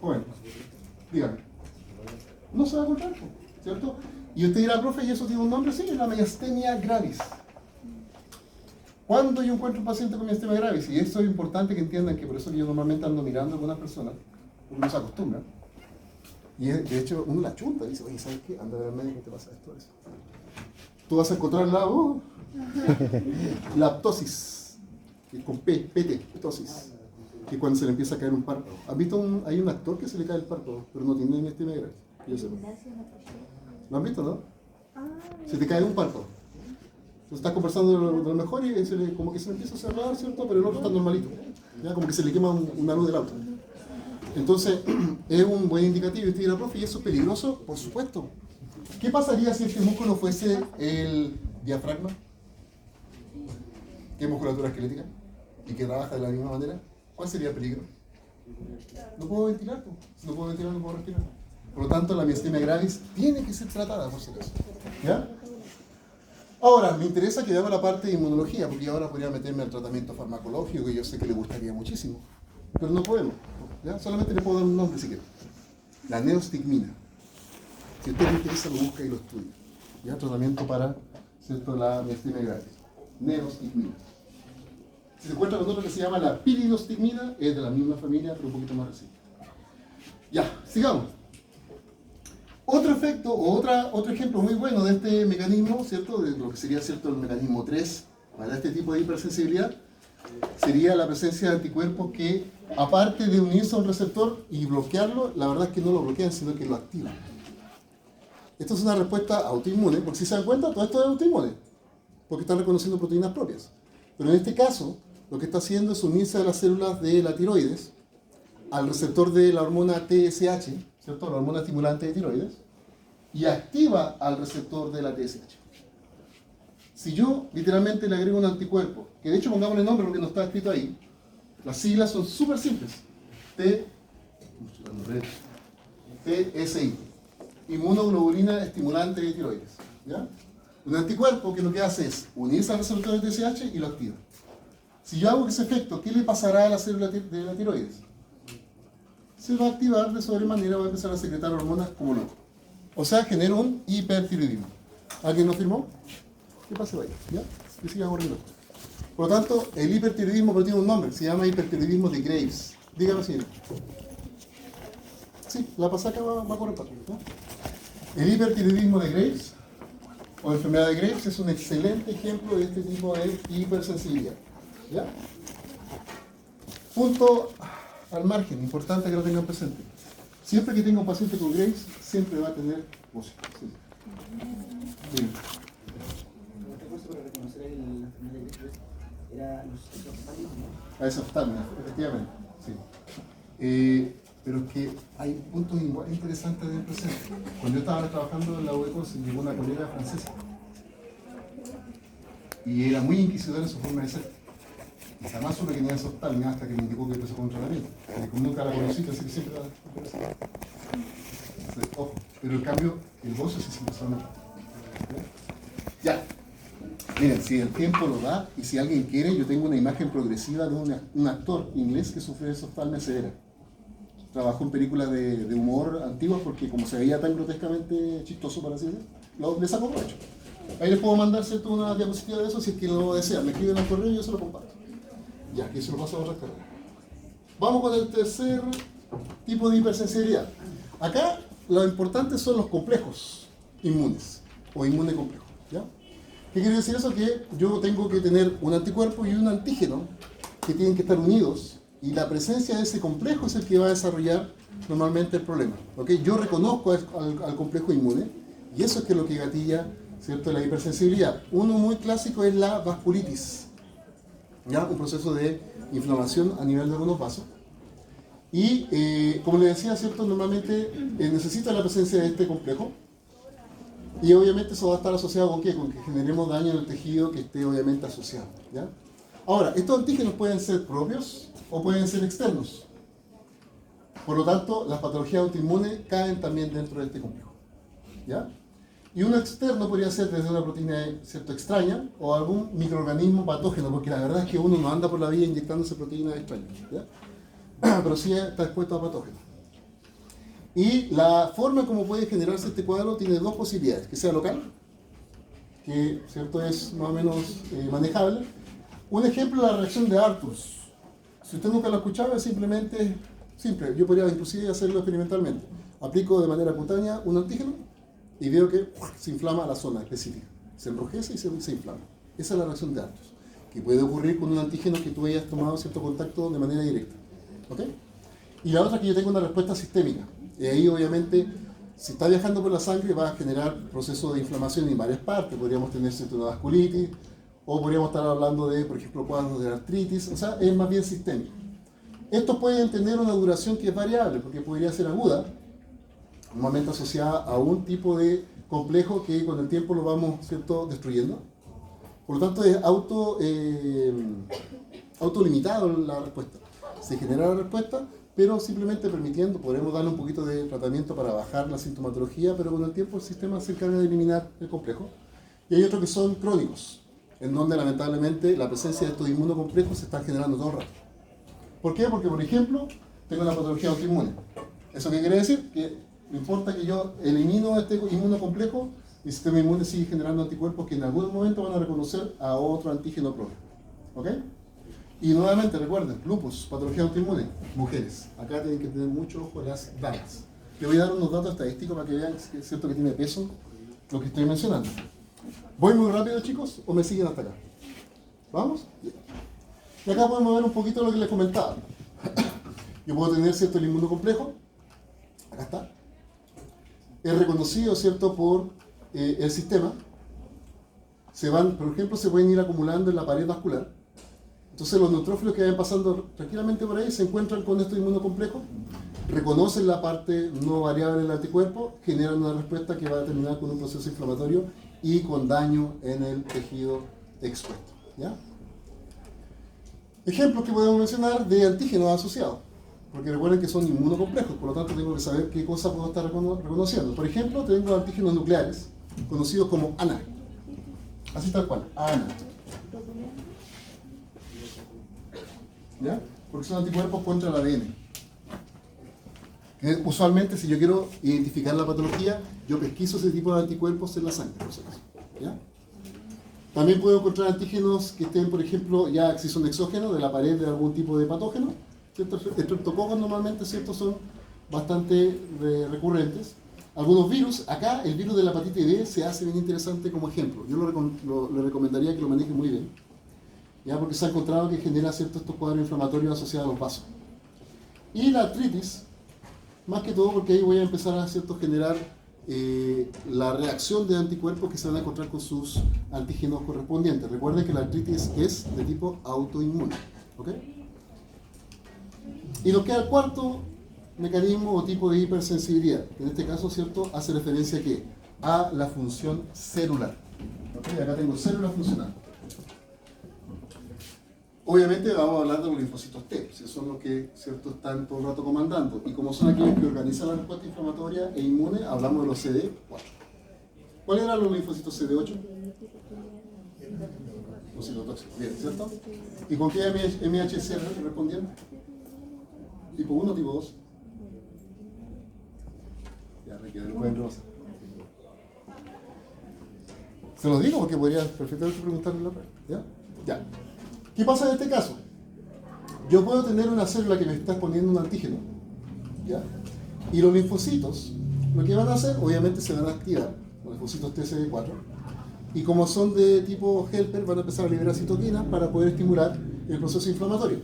Bueno, dígame. No se va a contraer, ¿cierto? Y usted dirá, profe, ¿y eso tiene un nombre? Sí, es la miastenia gravis. Cuando yo encuentro un paciente con miastenia gravis, y esto es importante que entiendan que por eso yo normalmente ando mirando a algunas personas, porque no se acostumbra, y de hecho uno la chunta y dice, oye, ¿sabes qué? Anda a ver al médico, te pasa esto, eso. Tú vas a encontrar la ptosis, con PT, ptosis, que es cuando se le empieza a caer un párpado. ¿Has visto hay un actor que se le cae el párpado, pero no tiene miastenia gravis? Yo sé. ¿Lo han visto, no? Se te cae un párpado. Tú estás conversando de lo mejor y como que se le empieza a cerrar, ¿cierto? Pero el otro está normalito. ¿Ya? Como que se le quema una luz del auto. Entonces, es un buen indicativo. Y usted dirá, profe, ¿y eso es peligroso? Por supuesto. ¿Qué pasaría si este músculo fuese el diafragma? ¿Qué musculatura esquelética? ¿Y que trabaja de la misma manera? ¿Cuál sería el peligro? No puedo ventilar, pues. Si no puedo ventilar, no puedo respirar. Por lo tanto, la miastenia gravis tiene que ser tratada, por si acaso. ¿Ya? Ahora, me interesa que veamos la parte de inmunología, porque ahora podría meterme al tratamiento farmacológico, que yo sé que le gustaría muchísimo. Pero no podemos. ¿Ya? Solamente le puedo dar un nombre si quiere. La neostigmina. Si a usted le interesa, lo busca y lo estudia. ¿Ya? Tratamiento para, ¿cierto?, la miastenia gravis. Neostigmina. Si se encuentra con otro que se llama la piridostigmina, es de la misma familia, pero un poquito más reciente. Ya, sigamos. Otro efecto, o otro ejemplo muy bueno de este mecanismo, ¿cierto?, de lo que sería, ¿cierto?, el mecanismo 3 para este tipo de hipersensibilidad, sería la presencia de anticuerpos que, aparte de unirse a un receptor y bloquearlo, la verdad es que no lo bloquean, sino que lo activan. Esto es una respuesta autoinmune, porque si se dan cuenta, todo esto es autoinmune, porque están reconociendo proteínas propias. Pero en este caso, lo que está haciendo es unirse a las células de la tiroides, al receptor de la hormona TSH, ¿cierto?, la hormona estimulante de tiroides, y activa al receptor de la TSH. Si yo literalmente le agrego un anticuerpo, que de hecho pongámosle nombre porque no está escrito ahí, las siglas son súper simples. TSI, inmunoglobulina estimulante de tiroides. ¿Ya? Un anticuerpo que lo que hace es unirse al receptor de TSH y lo activa. Si yo hago ese efecto, ¿qué le pasará a la célula de la tiroides? Se va a activar de sobremanera, va a empezar a secretar hormonas como loco. O sea, genera un hipertiroidismo. ¿Alguien lo firmó? ¿Qué pasa ahí? ¿Ya? Que siga corriendo. Por lo tanto, el hipertiroidismo pero tiene un nombre, se llama hipertiroidismo de Graves. Dígame, señor. Sí, la pasaca va a correr para ti, ¿no? El hipertiroidismo de Graves, o enfermedad de Graves, es un excelente ejemplo de este tipo de hipersensibilidad. ¿Ya? Punto al margen, importante que lo tengan presente. Siempre que tenga un paciente con Graves, siempre va a tener voz. Sí. Bien. El recurso para reconocer la enfermedad de Graves era los oftalmos, ¿no? A esa oftalmia, efectivamente. Sí. Pero es que hay puntos igual interesantes de presente. Cuando yo estaba trabajando en la UECO, se llegó una colega francesa. Y era muy inquisidora en su forma de ser. Y jamás supe que tenía esa oftalmia hasta que me indicó que empezó con un tratamiento. Y como nunca la conocí, así que siempre la conocí. Ojo, pero en cambio, el gozo sí se empezó a notar. Ya. Miren, si el tiempo lo da y si alguien quiere, yo tengo una imagen progresiva de un actor inglés que sufrió esa oftalmia severa. Trabajó en películas de humor antiguas porque como se veía tan grotescamente chistoso, para así decirlo, le sacó provecho. Ahí les puedo mandar, ¿cierto?, una diapositiva de eso si es que lo desean. Me escriben al correo y yo se lo comparto. Ya, que se lo paso a otra carrera. Vamos con el tercer tipo de hipersensibilidad. Acá lo importante son los complejos inmunes o inmune complejo. ¿Ya? ¿Qué quiere decir eso? Que yo tengo que tener un anticuerpo y un antígeno que tienen que estar unidos y la presencia de ese complejo es el que va a desarrollar normalmente el problema. ¿Okay? Yo reconozco al complejo inmune y eso es que es lo que gatilla, ¿cierto?, la hipersensibilidad. Uno muy clásico es la vasculitis, ¿ya? Un proceso de inflamación a nivel de algunos vasos. Y como les decía, ¿cierto?, normalmente necesita la presencia de este complejo. Y obviamente eso va a estar asociado con ¿qué? Con que generemos daño en el tejido que esté obviamente asociado. ¿Ya? Ahora, estos antígenos pueden ser propios o pueden ser externos. Por lo tanto, las patologías autoinmunes caen también dentro de este complejo. ¿Ya? Y uno externo podría ser desde una proteína, ¿cierto?, extraña o algún microorganismo patógeno, porque la verdad es que uno no anda por la vida inyectándose proteínas extrañas. ¿Ya? Pero sí está expuesto a patógenos. Y la forma como puede generarse este cuadro tiene dos posibilidades, que sea local, que ¿cierto?, es más o menos manejable. Un ejemplo es la reacción de Arthurs. Si usted nunca lo ha escuchado, es simplemente simple. Yo podría inclusive hacerlo experimentalmente. Aplico de manera cutánea un antígeno y veo que se inflama la zona específica. Se enrojece y se inflama. Esa es la reacción de Arthurs, que puede ocurrir con un antígeno que tú hayas tomado cierto contacto de manera directa. ¿Ok? Y la otra es que yo tengo una respuesta sistémica. Y ahí obviamente, si está viajando por la sangre, va a generar procesos de inflamación en varias partes. Podríamos tener una vasculitis, o podríamos estar hablando de, por ejemplo, cuadros de artritis. O sea, es más bien sistémico. Estos pueden tener una duración que es variable, porque podría ser aguda, normalmente asociada a un tipo de complejo que con el tiempo lo vamos, ¿cierto?, destruyendo. Por lo tanto, es autolimitado la respuesta. Se genera la respuesta, pero simplemente permitiendo, podremos darle un poquito de tratamiento para bajar la sintomatología, pero con el tiempo el sistema se encarga de eliminar el complejo. Y hay otros que son crónicos, en donde lamentablemente la presencia de estos inmunocomplejos se está generando todo el rato. ¿Por qué? Porque, por ejemplo, tengo una patología autoinmune. ¿Eso qué quiere decir? Que no importa que yo elimino este inmunocomplejo, mi sistema inmune sigue generando anticuerpos que en algún momento van a reconocer a otro antígeno propio. ¿Ok? Y nuevamente, recuerden, lupus, patología autoinmune, mujeres. Acá tienen que tener mucho ojo las damas. Les voy a dar unos datos estadísticos para que vean que es cierto que tiene peso lo que estoy mencionando. ¿Voy muy rápido, chicos, o me siguen hasta acá? ¿Vamos? Y acá podemos ver un poquito lo que les comentaba. Yo puedo tener, ¿cierto?, el inmunocomplejo. Acá está. Es reconocido, ¿cierto?, por el sistema. Por ejemplo, se pueden ir acumulando en la pared vascular. Entonces los neutrófilos que vayan pasando tranquilamente por ahí se encuentran con estos inmunocomplejos, reconocen la parte no variable del anticuerpo, generan una respuesta que va a terminar con un proceso inflamatorio y con daño en el tejido expuesto. ¿Ya? Ejemplos que podemos mencionar de antígenos asociados, porque recuerden que son inmunocomplejos, por lo tanto tengo que saber qué cosa puedo estar reconociendo. Por ejemplo, tengo antígenos nucleares, conocidos como ANA. Así tal cual, ANA. ¿Ya? Porque son anticuerpos contra el ADN. Usualmente, si yo quiero identificar la patología, yo pesquiso ese tipo de anticuerpos en la sangre. ¿Ya? También puedo encontrar antígenos que estén, por ejemplo, ya si son exógenos de la pared de algún tipo de patógeno. Estos estreptococos normalmente, ¿cierto?, son bastante recurrentes. Algunos virus, acá el virus de la hepatitis B se hace bien interesante como ejemplo. Yo le recomendaría que lo maneje muy bien, ¿ya? Porque se ha encontrado que genera ciertos estos cuadros inflamatorios asociados a los vasos. Y la artritis, más que todo porque ahí voy a empezar a generar la reacción de anticuerpos que se van a encontrar con sus antígenos correspondientes. Recuerden que la artritis es de tipo autoinmune. ¿Ok? Y nos queda el cuarto mecanismo o tipo de hipersensibilidad, que en este caso, ¿cierto?, hace referencia ¿a qué? A la función celular. ¿Ok? Acá tengo células funcionando. Obviamente vamos a hablar de los linfocitos T, si son los que, ¿cierto?, están todo el rato comandando. Y como son aquellos que organizan la respuesta inflamatoria e inmune, hablamos de los CD4. ¿Cuáles eran los linfocitos CD8? Los citotóxicos, bien, ¿cierto? ¿Y con qué MHC respondían? ¿Tipo 1 o tipo 2? Ya, requiere el buen rosa. Se lo digo porque podría perfectamente preguntarle la pregunta. ¿Ya? Ya. ¿Qué pasa en este caso? yo puedo tener una célula que me está exponiendo un antígeno, ¿ya? Y los linfocitos, lo que van a hacer, obviamente se van a activar, los linfocitos TCD4, y como son de tipo helper, van a empezar a liberar citoquinas para poder estimular el proceso inflamatorio,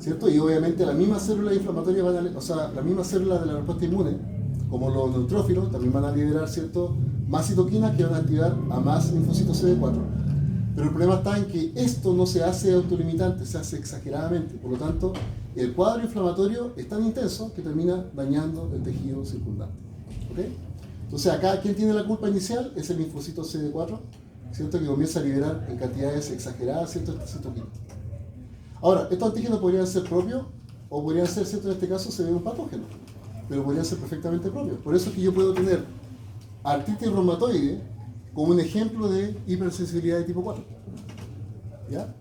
¿cierto? Y obviamente la misma célula inflamatoria la misma célula de la respuesta inmune, como los neutrófilos, también van a liberar, ¿cierto?, más citoquinas que van a activar a más linfocitos CD4. Pero el problema está en que esto no se hace autolimitante, se hace exageradamente. Por lo tanto, el cuadro inflamatorio es tan intenso que termina dañando el tejido circundante. ¿Okay? Entonces acá, ¿quién tiene la culpa inicial? Es el linfocito CD4, ¿cierto?, que comienza a liberar en cantidades exageradas, ¿cierto?, esta citoquina. Ahora, estos antígenos podrían ser propios o podrían ser, ¿cierto?, en este caso se ve un patógeno, pero podrían ser perfectamente propios. Por eso es que yo puedo tener artritis reumatoide como un ejemplo de hipersensibilidad de tipo 4. ¿Ya?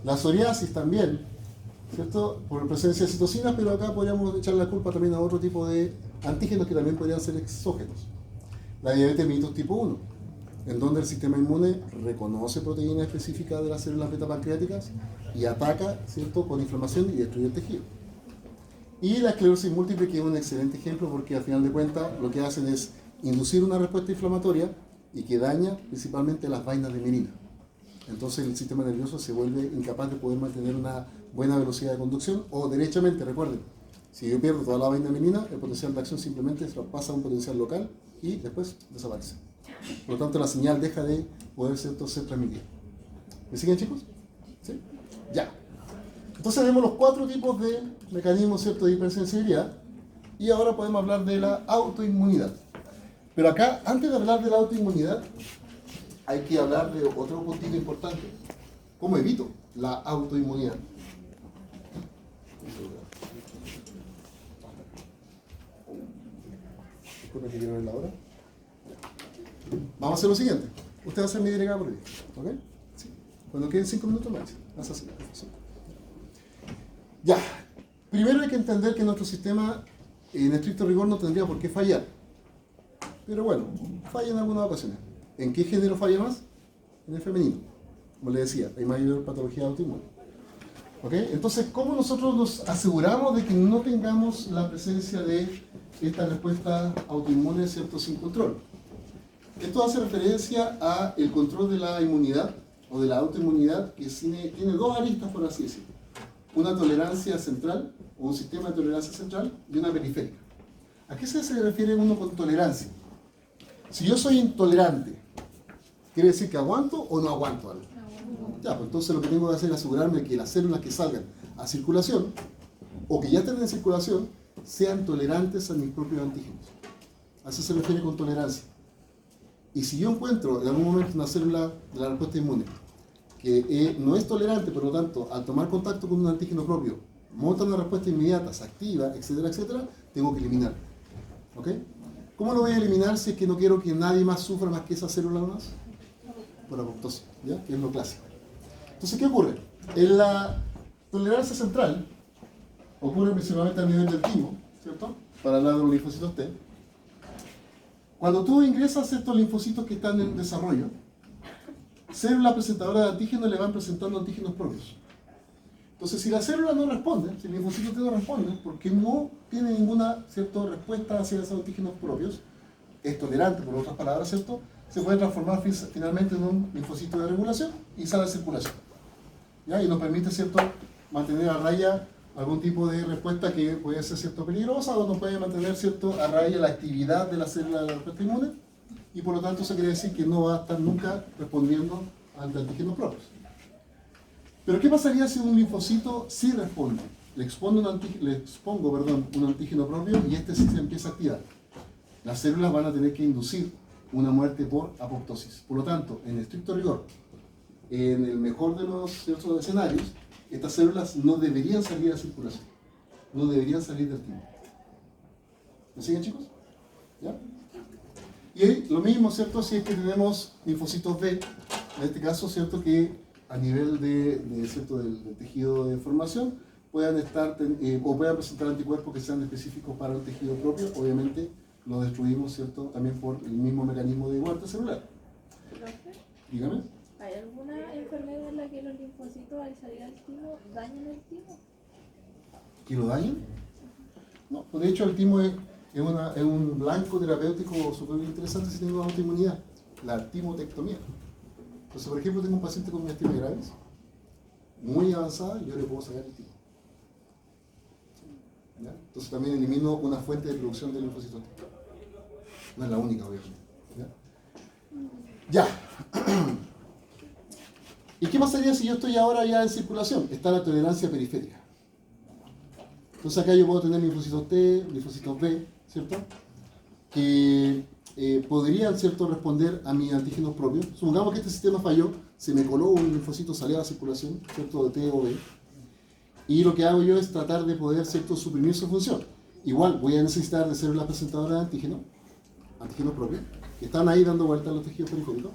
La psoriasis también, ¿cierto?, por presencia de citocinas, pero acá podríamos echar la culpa también a otro tipo de antígenos que también podrían ser exógenos. La diabetes mellitus tipo 1, en donde el sistema inmune reconoce proteínas específicas de las células beta pancreáticas y ataca, ¿cierto?, con inflamación y destruye el tejido. Y la esclerosis múltiple, que es un excelente ejemplo porque al final de cuentas lo que hacen es inducir una respuesta inflamatoria y que daña principalmente las vainas de mielina. Entonces el sistema nervioso se vuelve incapaz de poder mantener una buena velocidad de conducción, o derechamente, recuerden, si yo pierdo toda la vaina de mielina, el potencial de acción simplemente pasa a un potencial local y después desaparece. Por lo tanto, la señal deja de poder ser transmitida. ¿Me siguen, chicos? ¿Sí? Ya. Entonces vemos los 4 tipos de mecanismos, ¿cierto?, de hipersensibilidad, y ahora podemos hablar de la autoinmunidad. Pero acá, antes de hablar de la autoinmunidad, hay que hablar de otro puntito importante. ¿Cómo evito la autoinmunidad? Disculpen que quiero ver la hora. Vamos a hacer lo siguiente. Usted va a hacer mi delegado por ahí. ¿Ok? Sí. Cuando queden 5 minutos más. Haz así. Ya. Primero hay que entender que nuestro sistema, en estricto rigor, no tendría por qué fallar. Pero bueno, falla en algunas ocasiones. ¿En qué género falla más? En el femenino. Como les decía, hay mayor patología autoinmune. ¿Ok? Entonces, ¿cómo nosotros nos aseguramos de que no tengamos la presencia de esta respuesta autoinmune, ¿cierto?, sin control? Esto hace referencia a el control de la inmunidad o de la autoinmunidad, que tiene 2 aristas, por así decirlo. Una tolerancia central o un sistema de tolerancia central y una periférica. ¿A qué se refiere uno con tolerancia? Si yo soy intolerante, ¿quiere decir que aguanto o no aguanto algo? Ya, pues entonces lo que tengo que hacer es asegurarme que las células que salgan a circulación o que ya estén en circulación sean tolerantes a mis propios antígenos. A eso se refiere con tolerancia. Y si yo encuentro en algún momento una célula de la respuesta inmune que no es tolerante, por lo tanto, al tomar contacto con un antígeno propio, monta una respuesta inmediata, se activa, etcétera, etcétera, tengo que eliminar. ¿Ok? ¿Cómo lo voy a eliminar si es que no quiero que nadie más sufra más que esa célula más? Por apoptosis, ¿ya? Que es lo clásico. Entonces, ¿qué ocurre? En la tolerancia central ocurre principalmente a nivel del timo, ¿cierto? Para hablar de los linfocitos T. Cuando tú ingresas estos linfocitos que están en desarrollo, células presentadoras de antígenos le van presentando antígenos propios. Entonces, si la célula no responde, si el linfocito T no responde, porque no tiene ninguna, ¿cierto?, respuesta hacia esos antígenos propios, es tolerante, por otras palabras, ¿cierto?, se puede transformar finalmente en un linfocito de regulación y sale a circulación. ¿Ya? Y nos permite, ¿cierto?, mantener a raya algún tipo de respuesta que puede ser, ¿cierto?, peligrosa, o nos puede mantener, ¿cierto?, a raya la actividad de la célula de la respuesta inmune, y por lo tanto eso quiere decir que no va a estar nunca respondiendo ante antígenos propios. Pero ¿qué pasaría si un linfocito sí responde? Le expongo un antígeno propio y este sí se empieza a activar. Las células van a tener que inducir una muerte por apoptosis. Por lo tanto, en estricto rigor, en el mejor de los ciertos escenarios, estas células no deberían salir a circulación. No deberían salir del timo. ¿Me siguen, chicos? ¿Ya? Y lo mismo, ¿cierto?, si es que tenemos linfocitos B, en este caso, ¿cierto?, que a nivel ¿cierto?, del tejido de formación puedan estar o puedan presentar anticuerpos que sean específicos para el tejido propio. Obviamente lo destruimos, ¿cierto?, también por el mismo mecanismo de muerte celular. Profe, Dígame. ¿hay alguna enfermedad en la que los linfocitos al salir al timo dañan el timo? ¿Que lo dañan? No, pues de hecho el timo es un blanco terapéutico súper interesante si tengo autoinmunidad, la timotectomía. Entonces, por ejemplo, tengo un paciente con miastenia gravis, muy avanzada, y yo le puedo sacar el timo. ¿Ya? Entonces también elimino una fuente de producción de linfocitos T. No es la única, obviamente. ¿Ya? ¿Y qué pasaría si yo estoy ahora ya en circulación? Está la tolerancia periférica. Entonces acá yo puedo tener linfocitos T, linfocitos B, ¿cierto? Que podrían, ¿cierto?, responder a mis antígenos propios. Supongamos que este sistema falló, se me coló un linfocito, salió a la circulación, ¿cierto?, de T o B. Y lo que hago yo es tratar de poder, ¿cierto?, suprimir su función. Igual voy a necesitar de células presentadoras de antígenos propios, que están ahí dando vueltas en los tejidos periféricos.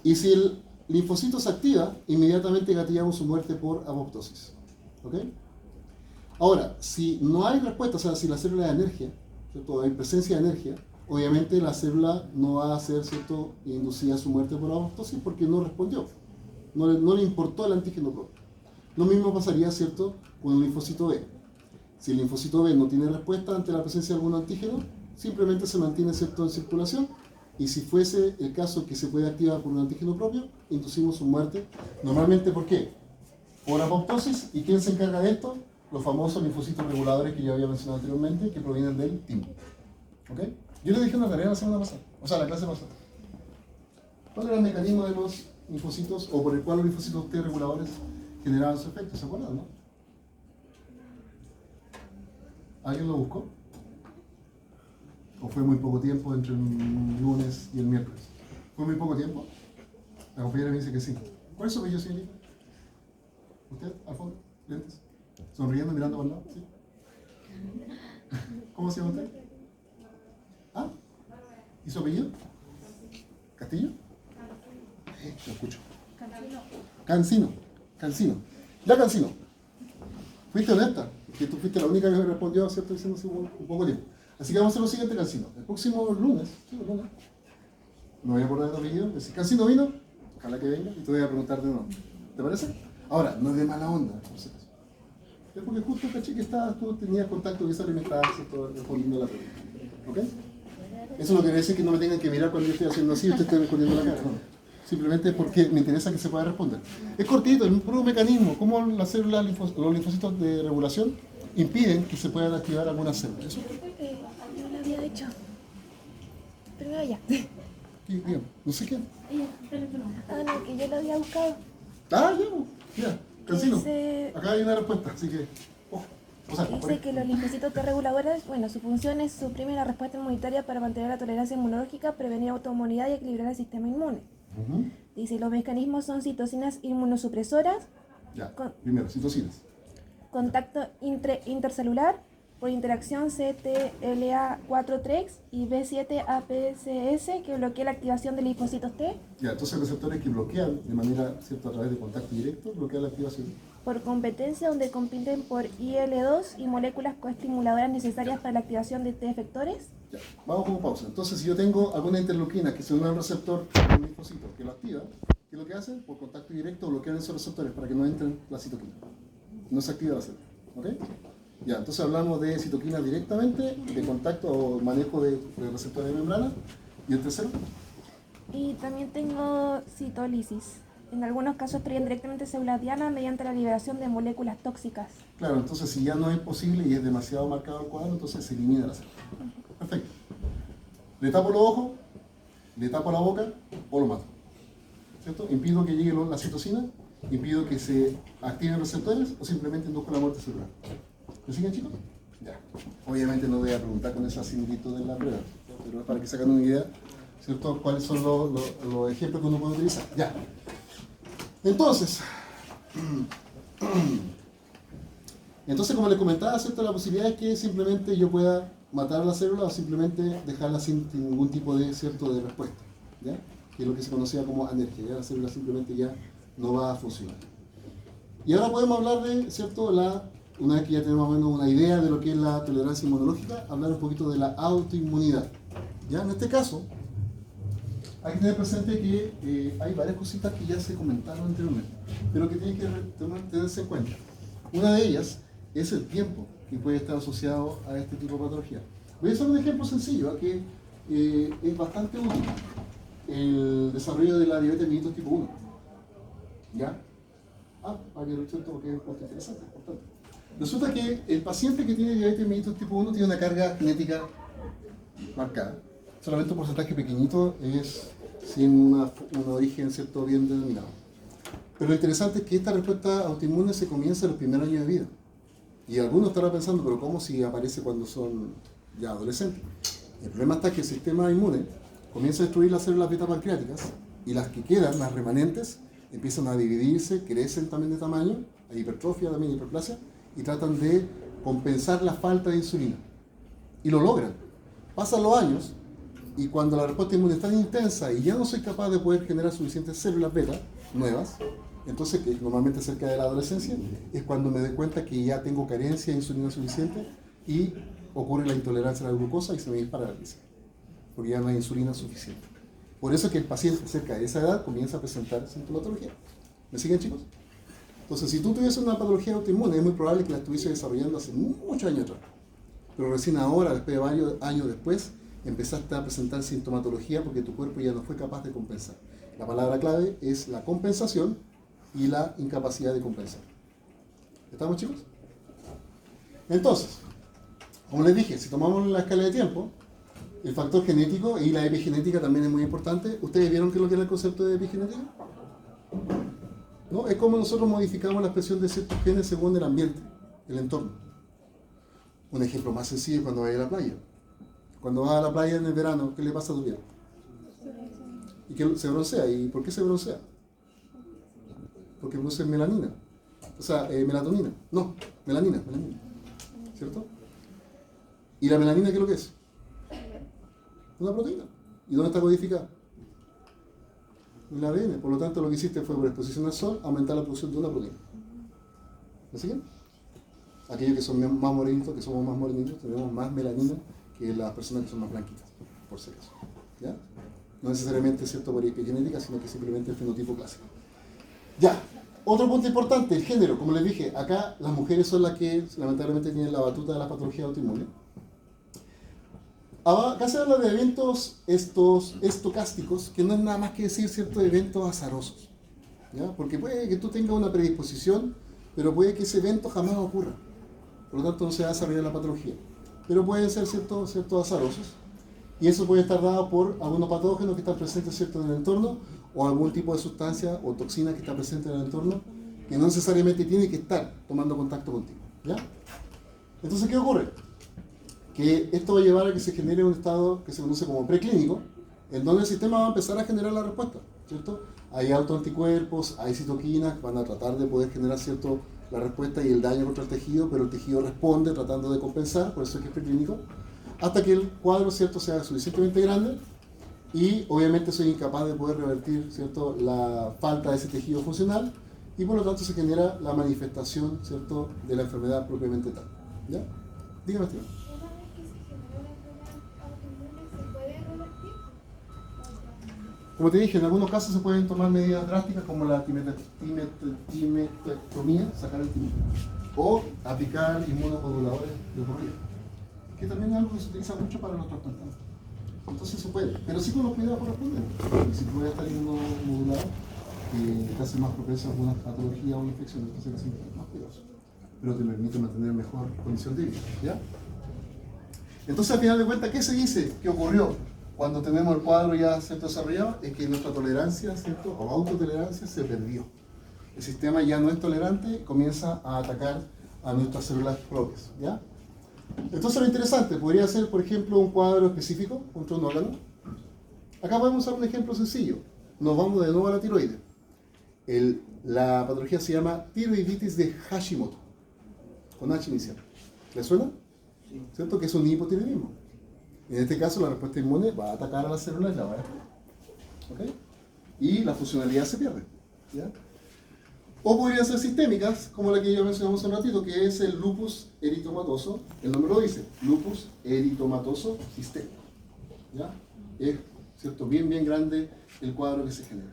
Y si el linfocito se activa, inmediatamente gatillamos su muerte por apoptosis. ¿Ok? Ahora, si no hay respuesta, o sea, si la célula de energía, ¿cierto?, hay presencia de energía, obviamente la célula no va a ser, ¿cierto?, inducida a su muerte por apoptosis porque no respondió. No le importó el antígeno propio. Lo mismo pasaría, ¿cierto?, con el linfocito B. Si el linfocito B no tiene respuesta ante la presencia de algún antígeno, simplemente se mantiene, ¿cierto?, en circulación. Y si fuese el caso que se puede activar por un antígeno propio, inducimos su muerte. Normalmente, ¿por qué? Por apoptosis. ¿Y quién se encarga de esto? Los famosos linfocitos reguladores que ya había mencionado anteriormente, que provienen del timo. ¿Ok? Yo les dije una tarea la semana pasada, o sea, la clase pasada. ¿Cuál era el mecanismo de los linfocitos, o por el cual los linfocitos T reguladores generaban su efecto? ¿Se acuerdan, no? ¿Alguien lo buscó? ¿O fue muy poco tiempo entre el lunes y el miércoles? ¿Fue muy poco tiempo? La compañera me dice que sí. ¿Cuál es su apellido, señorita? ¿Usted, al fondo? ¿Lentes? ¿Sonriendo, mirando para el lado? ¿Sí? ¿Cómo se llama usted? ¿Ah? ¿Y su apellido? ¿Castillo? Lo escucho. Cancino. Ya, Cancino. Fuiste honesta, que tú fuiste la única que me respondió, ¿cierto? Diciendo así un poco tiempo. Así que vamos a hacer lo siguiente, Cancino. El próximo lunes, me voy a acordar de tu apellido. Decir, Cancino vino, ojalá que venga, y te voy a preguntar de nuevo. ¿Te parece? Ahora, no es de mala onda, por si acaso. Es porque justo caché que tú tenías contacto visual y me estabas respondiendo la pregunta. ¿Ok? Eso no quiere decir que no me tengan que mirar cuando yo estoy haciendo así y usted esté respondiendo la cara. No. Simplemente porque me interesa que se pueda responder. Es cortito, es un puro mecanismo. Cómo las células, los linfocitos de regulación impiden que se puedan activar algunas células. ¿Eso? Yo lo había hecho. Pero ya. Dígame, no sé qué. Ah, no, que yo lo había buscado. Ah, ya, mira, Cancino. Dice- Acá hay una respuesta, así que. O sea, por Dice ahí. que los linfocitos T reguladores, bueno, su función es suprimir la respuesta inmunitaria para mantener la tolerancia inmunológica, prevenir autoinmunidad y equilibrar el sistema inmune. Dice, los mecanismos son citocinas inmunosupresoras, Ya, Con- primero, citocinas. contacto intercelular por interacción CTLA4-TREX y B7-APCS que bloquea la activación de linfocitos T Ya, entonces receptores que bloquean de manera, ¿cierto?, a través de contacto directo, bloquean la activación. por competencia donde compiten por IL-2 y moléculas coestimuladoras necesarias para la activación de T efectores. Ya, vamos con pausa. Entonces, si yo tengo alguna interleuquina que se une a un receptor de un linfocito que lo activa, ¿qué es lo que hace? Por contacto directo bloquean esos receptores para que no entren la citoquina. No se activa la célula. ¿Ok? Ya, entonces hablamos de citoquina directamente, de contacto o manejo de receptores de membrana. ¿Y el tercero? Y también tengo citólisis. En algunos casos extraen directamente células diana mediante la liberación de moléculas tóxicas. Claro, entonces si ya no es posible y es demasiado marcado el cuadro, entonces se elimina la célula. Perfecto. Le tapo los ojos, le tapo la boca o lo mato. ¿Cierto? Impido que llegue la citocina, impido que se activen receptores o simplemente induzco la muerte celular. ¿Me siguen, chicos? Ya. Obviamente no voy a preguntar con esa similitud en la prueba, pero es para que saquen una idea, ¿cierto?, cuáles son los ejemplos que uno puede utilizar. Ya. Entonces, como les comentaba, ¿cierto?, la posibilidad es que simplemente yo pueda matar a la célula o simplemente dejarla sin ningún tipo de, ¿cierto?, de respuesta, ¿ya? Que es lo que se conocía como anergia, ¿ya? La célula simplemente ya no va a funcionar. Y ahora podemos hablar de, ¿cierto?, una vez que ya tenemos más o menos una idea de lo que es la tolerancia inmunológica, hablar un poquito de la autoinmunidad. ¿Ya? En este caso, hay que tener presente que hay varias cositas que ya se comentaron anteriormente, pero que tienen que tenerse en cuenta. Una de ellas es el tiempo que puede estar asociado a este tipo de patología. Voy a hacer un ejemplo sencillo, que es bastante útil. El desarrollo de la diabetes mellitus tipo 1. ¿Ya? Para que lo siento porque es bastante interesante, importante. Resulta que el paciente que tiene diabetes mellitus tipo 1 tiene una carga genética marcada. Solamente un porcentaje pequeñito es sin un origen, ¿cierto?, bien determinado. Pero lo interesante es que esta respuesta autoinmune se comienza en los primeros años de vida. Y algunos estarán pensando, pero ¿cómo si aparece cuando son ya adolescentes? El problema está que el sistema inmune comienza a destruir las células beta pancreáticas y las que quedan, las remanentes, empiezan a dividirse, crecen también de tamaño, hay hipertrofia también, hiperplasia, y tratan de compensar la falta de insulina. Y lo logran. Pasan los años y cuando la respuesta inmune es tan intensa y ya no soy capaz de poder generar suficientes células beta nuevas, entonces, que normalmente cerca de la adolescencia, es cuando me doy cuenta que ya tengo carencia de insulina suficiente y ocurre la intolerancia a la glucosa y se me dispara la glicemia, porque ya no hay insulina suficiente. Por eso es que el paciente cerca de esa edad comienza a presentar sintomatología. ¿Me siguen, chicos? Entonces, si tú tuvieses una patología autoinmune, es muy probable que la estuviese desarrollando hace muchos años atrás. Pero recién ahora, después de varios años después, empezaste a presentar sintomatología porque tu cuerpo ya no fue capaz de compensar. La palabra clave es la compensación y la incapacidad de compensar. ¿Estamos, chicos? Entonces, como les dije, si tomamos la escala de tiempo, el factor genético y la epigenética también es muy importante. ¿Ustedes vieron qué es lo que era el concepto de epigenética? ¿No? Es como nosotros modificamos la expresión de ciertos genes según el ambiente, el entorno. Un ejemplo más sencillo es cuando vas a la playa. Cuando vas a la playa en el verano, ¿qué le pasa a tu piel? Y que se broncea. ¿Y por qué se broncea? Porque produce melanina. O sea, melatonina. No, melanina. ¿Cierto? ¿Y la melanina qué es lo que es? Una proteína. ¿Y dónde está codificada? En el ADN. Por lo tanto, lo que hiciste fue, por exposición al sol, aumentar la producción de una proteína. ¿Me siguen? Aquellos que son más morenitos, que somos más morenitos, tenemos más melanina que las personas que son más blanquitas, por si acaso. ¿Ya? No necesariamente es cierto por epigenética, sino que simplemente el fenotipo clásico. Ya. Otro punto importante, el género. Como les dije, acá las mujeres son las que lamentablemente tienen la batuta de las patologías autoinmunes. Acá se habla de eventos estocásticos, que no es nada más que decir ciertos eventos azarosos. ¿Ya? Porque puede que tú tengas una predisposición, pero puede que ese evento jamás ocurra. Por lo tanto, no se va a desarrollar la patología. Pero pueden ser ciertos azarosos. Y eso puede estar dado por algunos patógenos que están presentes, ¿cierto?, en el entorno, o algún tipo de sustancia o toxina que está presente en el entorno, que no necesariamente tiene que estar tomando contacto contigo. ¿Ya? Entonces, ¿qué ocurre? Que esto va a llevar a que se genere un estado que se conoce como preclínico, en donde el sistema va a empezar a generar la respuesta, ¿cierto? Hay autoanticuerpos, hay citoquinas que van a tratar de poder generar, ¿cierto?, la respuesta y el daño contra el tejido, pero el tejido responde tratando de compensar, por eso es que es preclínico, hasta que el cuadro, ¿cierto?, sea suficientemente grande y obviamente soy incapaz de poder revertir, ¿cierto?, la falta de ese tejido funcional y por lo tanto se genera la manifestación, ¿cierto?, de la enfermedad propiamente tal. ¿Ya? Dígame, Esteban. Una vez que se generó la enfermedad autoinmune, ¿se puede revertir? Como te dije, en algunos casos se pueden tomar medidas drásticas como la timetectomía, sacar el timito, o aplicar inmunomoduladores de por vida, que también es algo que se utiliza mucho para los trasplantados. Entonces se puede, pero sí con los cuidados correspondientes. Y si puede estar inmunomodulado, te hace más propenso a algunas patologías o infecciones, entonces es más cuidadoso, pero te permite mantener mejor condición de vida. ¿Ya? Entonces, al final de cuentas, ¿qué se dice que ocurrió cuando tenemos el cuadro ya, ¿cierto?, desarrollado? Es que nuestra tolerancia, ¿cierto?, o autotolerancia se perdió. El sistema ya no es tolerante, comienza a atacar a nuestras células propias. ¿Ya? Entonces, lo interesante podría ser, por ejemplo, un cuadro específico contra un órgano. Acá podemos usar un ejemplo sencillo. Nos vamos de nuevo a la tiroides. La patología se llama tiroiditis de Hashimoto, con H inicial. ¿Le suena? Sí. ¿Cierto? Que es un hipotiroidismo. En este caso, la respuesta inmune va a atacar a las células y la va a destruir. ¿Ok? Y la funcionalidad se pierde. ¿Ya? O podrían ser sistémicas, como la que ya mencionamos hace un ratito, que es el lupus eritematoso. El nombre lo dice, lupus eritematoso sistémico. ¿Ya? Es ¿cierto? Bien grande el cuadro que se genera.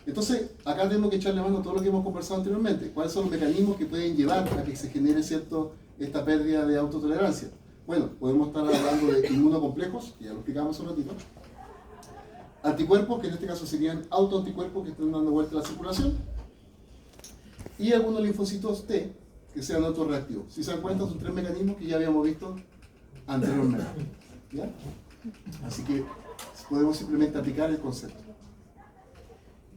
Entonces, acá tenemos que echarle mano a todo lo que hemos conversado anteriormente. ¿Cuáles son los mecanismos que pueden llevar a que se genere, ¿cierto?, esta pérdida de autotolerancia? Bueno, podemos estar hablando de inmunocomplejos, que ya lo explicamos hace un ratito. Anticuerpos, que en este caso serían autoanticuerpos que están dando vuelta a la circulación. Y algunos linfocitos T, que sean autorreactivos. Si se dan cuenta, son 3 mecanismos que ya habíamos visto anteriormente. ¿Ya? Así que podemos simplemente aplicar el concepto.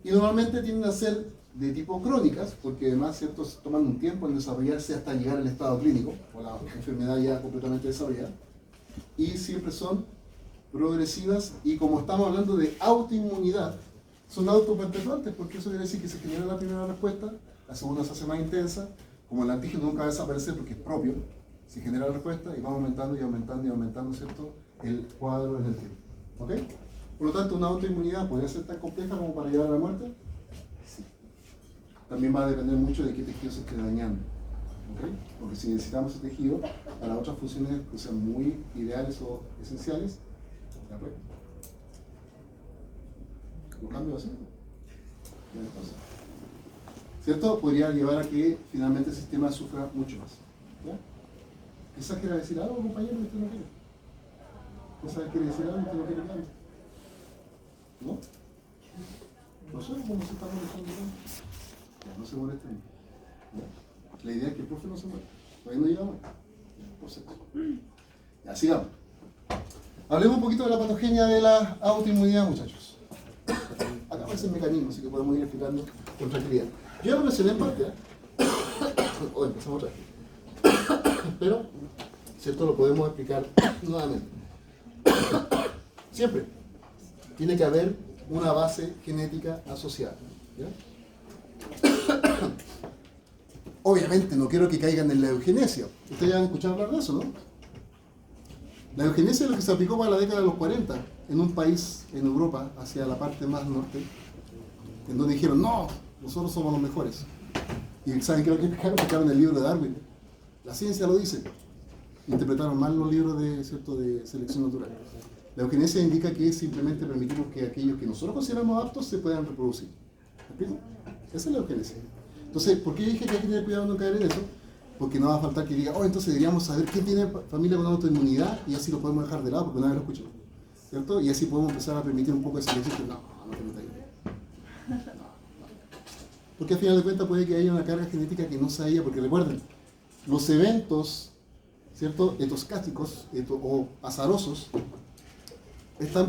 Y normalmente tienden a ser de tipo crónicas, porque además, ¿cierto?, toman un tiempo en desarrollarse hasta llegar al estado clínico, o la enfermedad ya completamente desarrollada. Y siempre son progresivas, y como estamos hablando de autoinmunidad, son autoperpetuantes, porque eso quiere decir que se genera la primera respuesta, la segunda se hace más intensa, como el antígeno nunca va a desaparecer porque es propio, se genera la respuesta y va aumentando y aumentando y aumentando, ¿cierto?, el cuadro en el tiempo. ¿Ok? Por lo tanto, una autoinmunidad podría ser tan compleja como para llevar a la muerte. Sí. También va a depender mucho de qué tejido se esté dañando. ¿Okay? Porque si necesitamos ese tejido para otras funciones que sean muy ideales o esenciales, ¿ya pues? ¿Lo cambio así? ¿Cierto? Podría llevar a que finalmente el sistema sufra mucho más. ¿Ya? Quizás quiera decir algo, compañero, que usted no quiere. Quizás quiere decir algo que usted no quiere hablar. ¿No? No sé cómo se está molestando. Ya, no se molesten. ¿Ya? La idea es que el profe no se muera. Todavía no llegamos. Por sexo. Ya, sigamos. Hablemos un poquito de la patogenia de la autoinmunidad, muchachos. Acá aparece el mecanismo, así que podemos ir explicando con tranquilidad. Yo ya lo mencioné en parte, ¿eh? Hoy empezamos otra vez. Pero, ¿cierto? Lo podemos explicar nuevamente. Siempre tiene que haber una base genética asociada. ¿Ya? Obviamente no quiero que caigan en la eugenesia. Ustedes ya han escuchado hablar de eso, ¿no? La eugenesia es lo que se aplicó para la década de los 40 en un país en Europa, hacia la parte más norte, en donde dijeron, no, nosotros somos los mejores. Y ¿saben qué es lo que explicaron? Explicaron el libro de Darwin. La ciencia lo dice. Interpretaron mal los libros de, ¿cierto?, de selección natural. La eugenesia indica que simplemente permitimos que aquellos que nosotros consideramos aptos se puedan reproducir. ¿Me explico? Esa es la eugenesia. Entonces, ¿por qué dije que hay que tener cuidado de no caer en eso? Porque no va a faltar que diga, oh, entonces deberíamos saber quién tiene familia con autoinmunidad y así lo podemos dejar de lado porque nadie lo escuchó. ¿Cierto? Y así podemos empezar a permitir un poco de silencio que no te metas ahí. Porque al final de cuentas puede que haya una carga genética que no sea ella, porque recuerden, los eventos, ¿cierto?, etoscásticos o azarosos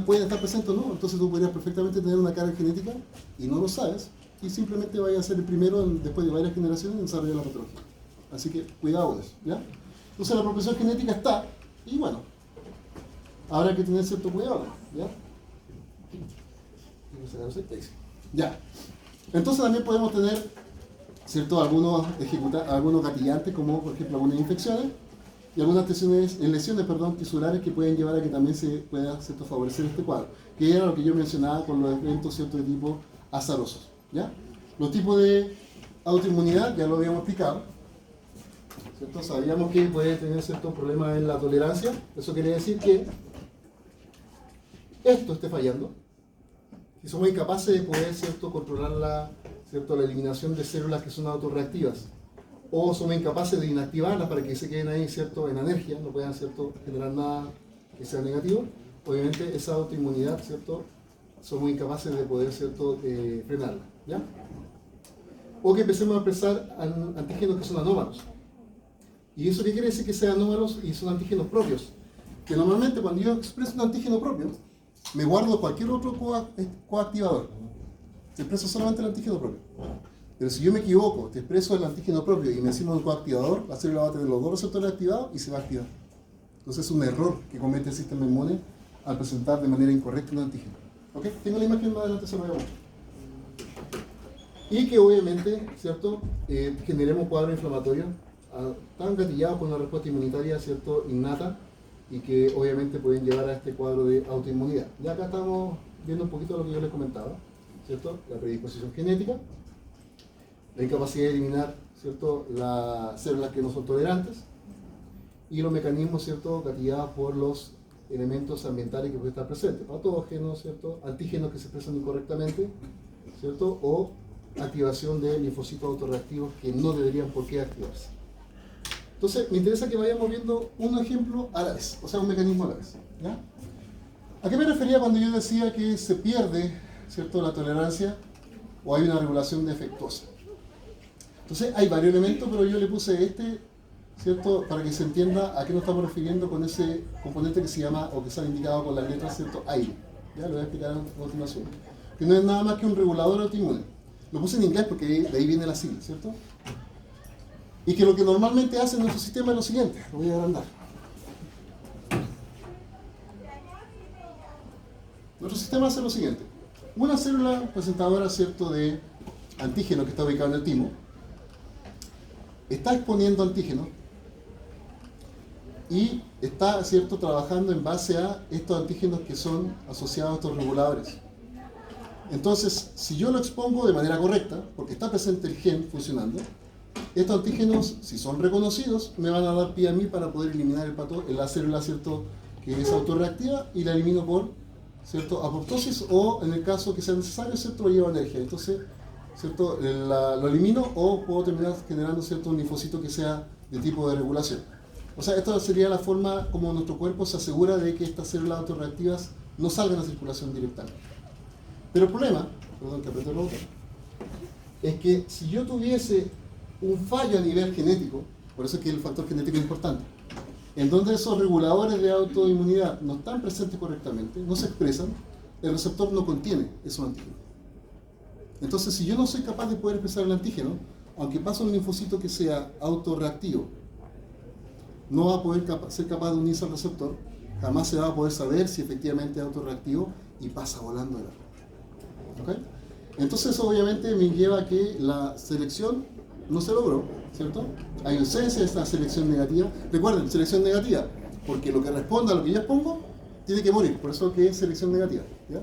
pueden estar presentes o no. Entonces tú podrías perfectamente tener una carga genética y no lo sabes, y simplemente vaya a ser el primero después de varias generaciones en desarrollar la patología. Así que cuidado con eso, ¿ya? Entonces la propensión genética está, y bueno, habrá que tener cierto cuidado, ¿ya? Ya. Entonces también podemos tener, ¿cierto?, algunos gatillantes, como por ejemplo algunas infecciones y algunas lesiones tisulares que pueden llevar a que también se pueda, ¿cierto?, favorecer este cuadro, que era lo que yo mencionaba con los eventos, ¿cierto?, de tipo azarosos, ¿ya? Los tipos de autoinmunidad ya lo habíamos explicado, ¿cierto? Sabíamos que puede tener ciertos problemas en la tolerancia. Eso quiere decir que esto esté fallando. Si somos incapaces de poder, ¿cierto?, controlar la eliminación de células que son autorreactivas, o somos incapaces de inactivarlas para que se queden ahí, ¿cierto?, en anergia, no puedan, ¿cierto?, generar nada que sea negativo, obviamente esa autoinmunidad, ¿cierto?, somos incapaces de poder, ¿cierto?, frenarla, ¿ya? O que empecemos a expresar antígenos que son anómalos. ¿Y eso qué quiere decir? Que sean anómalos y son antígenos propios. Que normalmente cuando yo expreso un antígeno propio, me guardo cualquier otro coactivador. Te expreso solamente el antígeno propio. Pero si yo me equivoco, te expreso el antígeno propio y me asigno un coactivador, la célula va a tener los dos receptores activados y se va a activar. Entonces es un error que comete el sistema inmune al presentar de manera incorrecta un antígeno. ¿Ok? Tengo la imagen más adelante, se lo voy a mostrar. Y que obviamente, ¿cierto?, generemos cuadros inflamatorios tan gatillados con una respuesta inmunitaria, ¿cierto?, innata, y que obviamente pueden llevar a este cuadro de autoinmunidad. Ya acá estamos viendo un poquito lo que yo les comentaba, ¿cierto? La predisposición genética, la incapacidad de eliminar, ¿cierto?, las células que no son tolerantes, y los mecanismos, ¿cierto?, gatillados por los elementos ambientales que pueden estar presentes, patógenos, ¿cierto? Antígenos que se expresan incorrectamente, ¿cierto? O activación de linfocitos autorreactivos que no deberían por qué activarse. Entonces, me interesa que vayamos viendo un ejemplo a la vez, o sea, un mecanismo a la vez. ¿Ya? ¿A qué me refería cuando yo decía que se pierde, ¿cierto?, la tolerancia o hay una regulación defectuosa? Entonces, hay varios elementos, pero yo le puse este, ¿cierto?, para que se entienda a qué nos estamos refiriendo con ese componente que se llama, o que se ha indicado con las letras, ¿cierto?, aire. Ya lo voy a explicar a continuación. Que no es nada más que un regulador autoinmune. Lo puse en inglés porque de ahí viene la sigla, ¿cierto? Y que lo que normalmente hace nuestro sistema es lo siguiente. Lo voy a agrandar. Nuestro sistema hace lo siguiente. Una célula presentadora, ¿cierto?, de antígeno que está ubicado en el timo, está exponiendo antígenos y está, ¿cierto?, trabajando en base a estos antígenos que son asociados a estos reguladores. Entonces, si yo lo expongo de manera correcta, porque está presente el gen funcionando, estos antígenos, si son reconocidos, me van a dar pie a mí para poder eliminar la célula, ¿cierto?, que es autorreactiva, y la elimino por, ¿cierto?, apoptosis, o en el caso que sea necesario, ¿cierto?, lo llevo a energía. Entonces, ¿cierto?, lo elimino, o puedo terminar generando, ¿cierto?, un linfocito que sea de tipo de regulación. O sea, esta sería la forma como nuestro cuerpo se asegura de que estas células autorreactivas no salgan a circulación directamente. Pero el problema, perdón que apreté el botón, es que si yo tuviese un fallo a nivel genético, por eso es que el factor genético es importante, en donde esos reguladores de autoinmunidad no están presentes correctamente, no se expresan, el receptor no contiene esos antígenos. Entonces, si yo no soy capaz de poder expresar el antígeno, aunque pase un linfocito que sea autorreactivo, no va a poder ser capaz de unirse al receptor, jamás se va a poder saber si efectivamente es autorreactivo y pasa volando de la red. ¿Okay? Entonces, eso obviamente me lleva a que la selección no se logró, ¿cierto? Hay ausencia de esta selección negativa. Recuerden, selección negativa, porque lo que responda a lo que yo expongo tiene que morir, por eso que es selección negativa, ¿ya?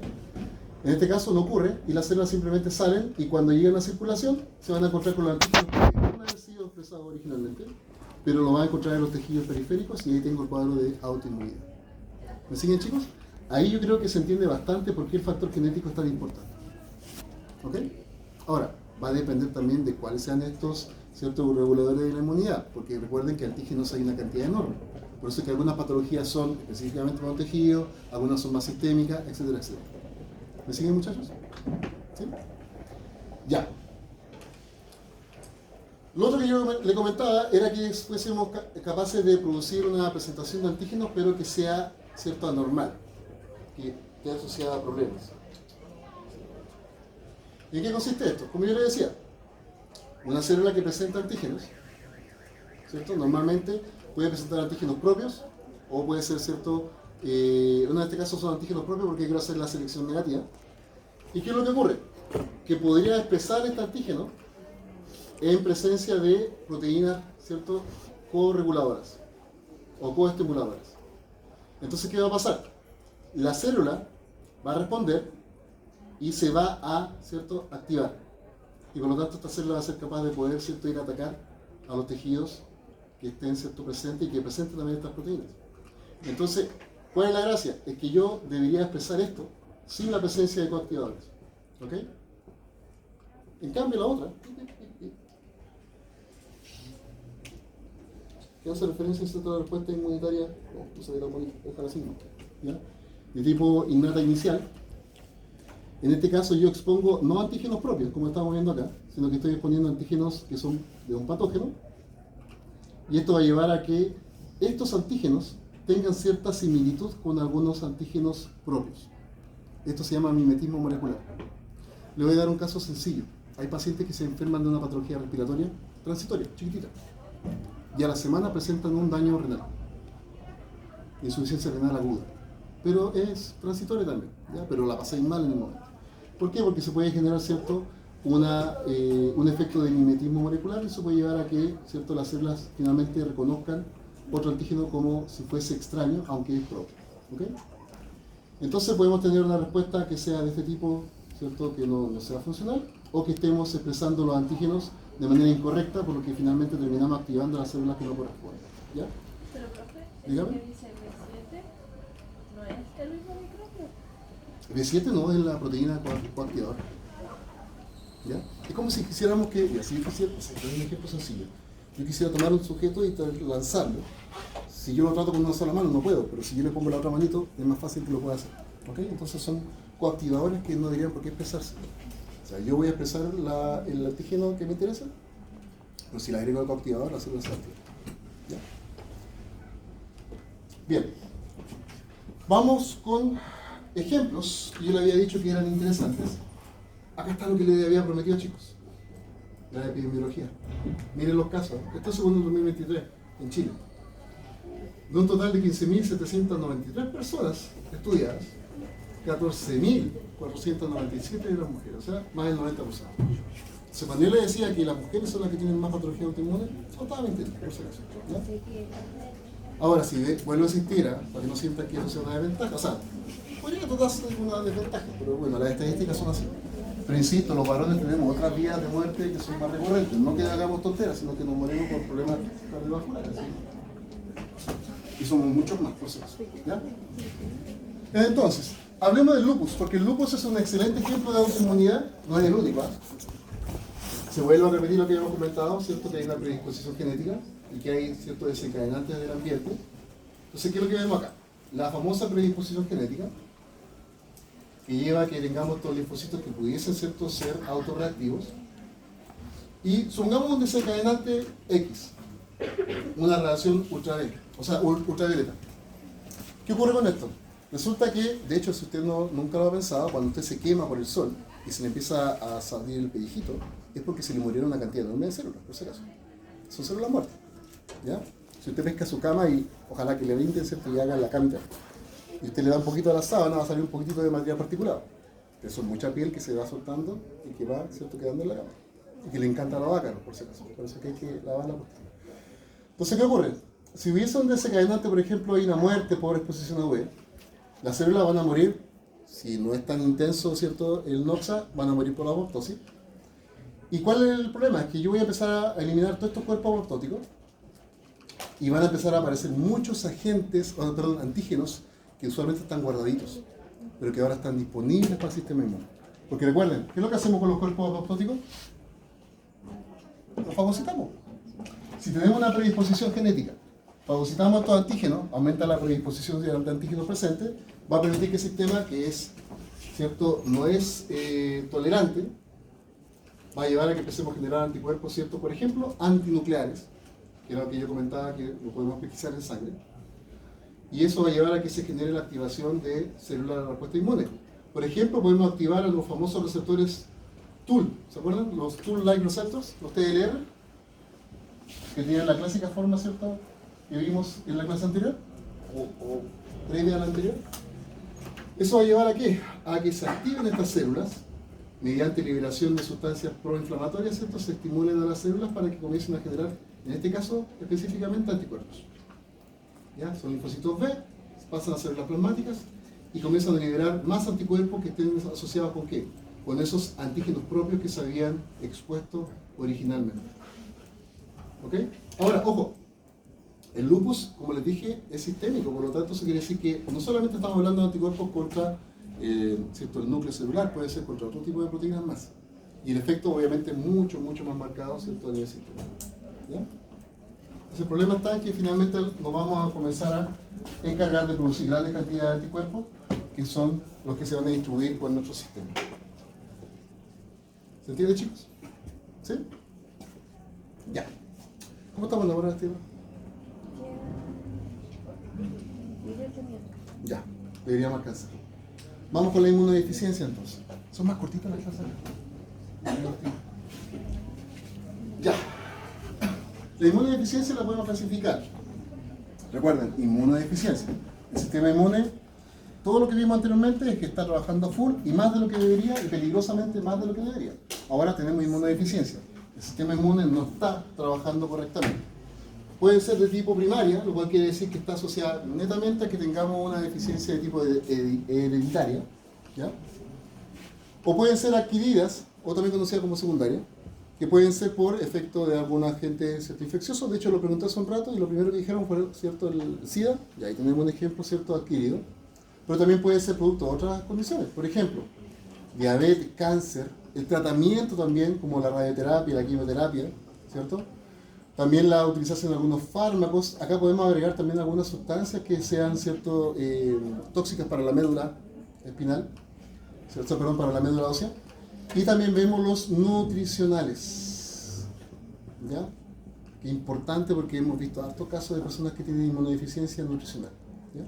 En este caso no ocurre y las células simplemente salen, y cuando llegan a circulación se van a encontrar con los antígenos que no han sido expresados originalmente, pero lo van a encontrar en los tejidos periféricos, y ahí tengo el cuadro de autoinmunidad. ¿Me siguen, chicos? Ahí yo creo que se entiende bastante por qué el factor genético es tan importante. ¿Ok? Ahora, va a depender también de cuáles sean estos ciertos reguladores de la inmunidad, porque recuerden que antígenos hay una cantidad enorme. Por eso es que algunas patologías son específicamente para un tejido, algunas son más sistémicas, etcétera, etcétera. ¿Me siguen, muchachos? ¿Sí? Ya. Lo otro que yo le comentaba era que fuésemos capaces de producir una presentación de antígenos, pero que sea, ¿cierto?, anormal, que esté asociada a problemas. ¿Y en qué consiste esto? Como yo le decía, una célula que presenta antígenos, ¿cierto?, normalmente puede presentar antígenos propios, o puede ser, ¿cierto?, en este caso son antígenos propios porque quiero hacer la selección negativa. ¿Y qué es lo que ocurre? Que podría expresar este antígeno en presencia de proteínas, ¿cierto?, correguladoras o coestimuladoras. Entonces, ¿qué va a pasar? La célula va a responder y se va a, ¿cierto?, activar. Y por lo tanto esta célula va a ser capaz de poder, ¿cierto?, ir a atacar a los tejidos que estén, ¿cierto?, presentes y que presenten también estas proteínas. Entonces, ¿cuál es la gracia? Es que yo debería expresar esto sin la presencia de coactivadores. ¿Ok? En cambio la otra, que hace referencia a la respuesta inmunitaria, no se ve tan bonito, déjala así, ¿ya?, de tipo innata inicial. En este caso yo expongo no antígenos propios, como estamos viendo acá, sino que estoy exponiendo antígenos que son de un patógeno, y esto va a llevar a que estos antígenos tengan cierta similitud con algunos antígenos propios. Esto se llama mimetismo molecular. Le voy a dar un caso sencillo. Hay pacientes que se enferman de una patología respiratoria transitoria, chiquitita, y a la semana presentan un daño renal, insuficiencia renal aguda, pero es transitoria también, ¿ya? Pero la pasáis mal en el momento. ¿Por qué? Porque se puede generar, ¿cierto?, un efecto de mimetismo molecular, y eso puede llevar a que, ¿cierto?, las células finalmente reconozcan otro antígeno como si fuese extraño, aunque es propio. ¿Okay? Entonces podemos tener una respuesta que sea de este tipo, ¿cierto?, que no sea funcional, o que estemos expresando los antígenos de manera incorrecta, por lo que finalmente terminamos activando las células que no corresponden. ¿Ya? Pero, profe, Dígame. ¿eso que dice B7 el mismo micrófono. B7 no es la proteína coactivadora. ¿Ya? Es como si quisiéramos que, y así quisiera, o sea, es un ejemplo sencillo. Yo quisiera tomar un sujeto y lanzarlo. Si yo lo trato con una sola mano no puedo, pero si yo le pongo la otra manito es más fácil que lo pueda hacer. ¿Ok? Entonces son coactivadores que no deberían por qué expresarse. O sea, yo voy a expresar el antígeno que me interesa, pero si le agrego el coactivador, la célula se activa. ¿Ya? Bien. Vamos con ejemplos que yo le había dicho que eran interesantes. Acá está lo que le había prometido, chicos. La epidemiología. Miren los casos. Esto es según el 2023 en Chile. De un total de 15.793 personas estudiadas, 14.497 eran mujeres, o sea, más del 90%. Entonces, cuando yo le decía que las mujeres son las que tienen más patología autoinmune, totalmente mentira, por si acaso, ¿ya? Ahora, si vuelvo a insistir, para que no sientan que eso sea una desventaja, o sea, podría tratarse de una desventaja, pero bueno, las estadísticas son así. Pero insisto, los varones tenemos otras vías de muerte que son más recurrentes, no que hagamos tonteras, sino que nos morimos por problemas cardiovasculares, ¿sí? Y somos muchos más, por si acaso, ¿ya? Entonces, hablemos del lupus, porque el lupus es un excelente ejemplo de autoinmunidad, no es el único, ¿eh? Se vuelve a repetir lo que hemos comentado, ¿cierto? Que hay una predisposición genética y que hay ciertos desencadenantes del ambiente. Entonces, ¿qué es lo que vemos acá? La famosa predisposición genética, que lleva a que tengamos estos linfocitos que pudiesen, ¿cierto?, ser autorreactivos. Y supongamos un desencadenante X, una radiación ultravioleta. ¿Qué ocurre con esto? Resulta que, de hecho, si usted nunca lo ha pensado, cuando usted se quema por el sol y se le empieza a salir el pellejito, es porque se le murieron una cantidad enorme de células, por si acaso. Son células muertas, ¿ya? Si usted pesca su cama y ojalá que le brinden, ¿cierto?, y hagan la camita, y usted le da un poquito a la sábana, va a salir un poquitito de material particulado. Eso es mucha piel que se va soltando y que va, ¿cierto?, quedando en la cama. Y que le encanta a los ácaros, por si acaso. Por eso que hay que lavarla. Entonces, ¿qué ocurre? Si hubiese un desencadenante, por ejemplo, hay una muerte por exposición a UV, las células van a morir, si no es tan intenso, ¿cierto?, el NOXA, van a morir por apoptosis. ¿Y cuál es el problema? Es que yo voy a empezar a eliminar todos estos cuerpos apoptóticos y van a empezar a aparecer muchos antígenos que usualmente están guardaditos, pero que ahora están disponibles para el sistema inmune. Porque recuerden, ¿qué es lo que hacemos con los cuerpos apoptóticos? Los fagocitamos. Si tenemos una predisposición genética, fagocitamos estos antígenos, aumenta la predisposición de antígenos presentes, va a permitir que el sistema, que es, ¿cierto?, no es tolerante, va a llevar a que empecemos a generar anticuerpos, ¿cierto?, por ejemplo, antinucleares, que era lo que yo comentaba, que lo podemos pesquisar en sangre, y eso va a llevar a que se genere la activación de células de respuesta inmune. Por ejemplo, podemos activar a los famosos receptores TUL, ¿se acuerdan? Los TUL-like receptors, los TLR, que tienen la clásica forma, ¿cierto?, que vimos en la clase anterior, o previa a la anterior. Eso va a llevar a ¿qué? A que se activen estas células mediante liberación de sustancias proinflamatorias, ¿cierto? Se estimulen a las células para que comiencen a generar, en este caso específicamente, anticuerpos. ¿Ya? Son linfocitos B, pasan a células plasmáticas y comienzan a liberar más anticuerpos que estén asociados con ¿qué? Con esos antígenos propios que se habían expuesto originalmente. ¿Ok? Ahora, ojo, el lupus, como les dije, es sistémico, por lo tanto eso quiere decir que no solamente estamos hablando de anticuerpos contra ¿cierto?, el núcleo celular, puede ser contra otro tipo de proteínas más. Y el efecto obviamente es mucho más marcado, ¿cierto?, a nivel sistémico. ¿Ya? Entonces el problema está en que finalmente nos vamos a comenzar a encargar de producir grandes cantidades de anticuerpos, que son los que se van a distribuir por nuestro sistema. ¿Se entiende, chicos? ¿Sí? Ya. ¿Cómo estamos en la hora, Esteban? Ya, deberíamos alcanzar. Vamos con la inmunodeficiencia entonces. Son más cortitas las clases. Ya. La inmunodeficiencia la podemos clasificar. Recuerden, inmunodeficiencia. El sistema inmune, todo lo que vimos anteriormente es que está trabajando a full y más de lo que debería y peligrosamente más de lo que debería. Ahora tenemos inmunodeficiencia. El sistema inmune no está trabajando correctamente. Puede ser de tipo primaria, lo cual quiere decir que está asociada netamente a que tengamos una deficiencia de tipo hereditaria, ¿ya? O pueden ser adquiridas, o también conocidas como secundaria, que pueden ser por efecto de algún agente, ¿cierto?, infeccioso. De hecho, lo pregunté hace un rato y lo primero que dijeron fue, ¿cierto?, el SIDA, y ahí tenemos un ejemplo, ¿cierto?, adquirido. pero también puede ser producto de otras condiciones. Por ejemplo, diabetes, cáncer, el tratamiento también, como la radioterapia, la quimioterapia, ¿cierto? También la utilización de algunos fármacos. Acá podemos agregar también algunas sustancias que sean, ¿cierto?, tóxicas para la médula espinal, ¿cierto? Perdón, para la médula ósea. Y también vemos los nutricionales, ¿ya? Que es importante porque hemos visto hartos casos de personas que tienen inmunodeficiencia nutricional, ¿ya?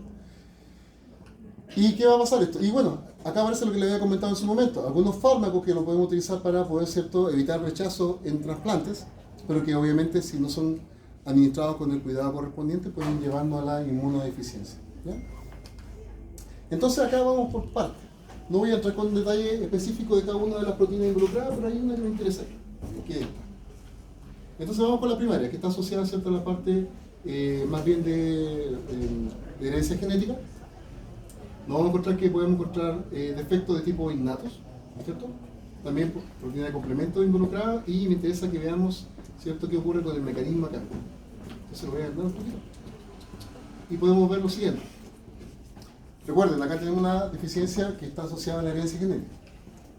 ¿Y qué va a pasar esto? Y bueno, acá aparece lo que le había comentado en su momento, algunos fármacos que lo podemos utilizar para poder, ¿cierto?, evitar rechazo en trasplantes, pero que obviamente si no son administrados con el cuidado correspondiente pueden llevarnos a la inmunodeficiencia, ¿ya? Entonces acá vamos por partes. No voy a entrar con detalle específico de cada una de las proteínas involucradas, pero hay una que me interesa, que es esta. Entonces vamos con la primaria, que está asociada, ¿cierto?, a la parte más bien de herencia genética. Nos vamos a encontrar que podemos encontrar defectos de tipo innatos, ¿cierto? También proteína de complemento involucrada, y me interesa que veamos, ¿cierto?, qué ocurre con el mecanismo acá. Entonces lo voy a dar un poquito. Y podemos ver lo siguiente. Recuerden, acá tenemos una deficiencia que está asociada a la herencia genética.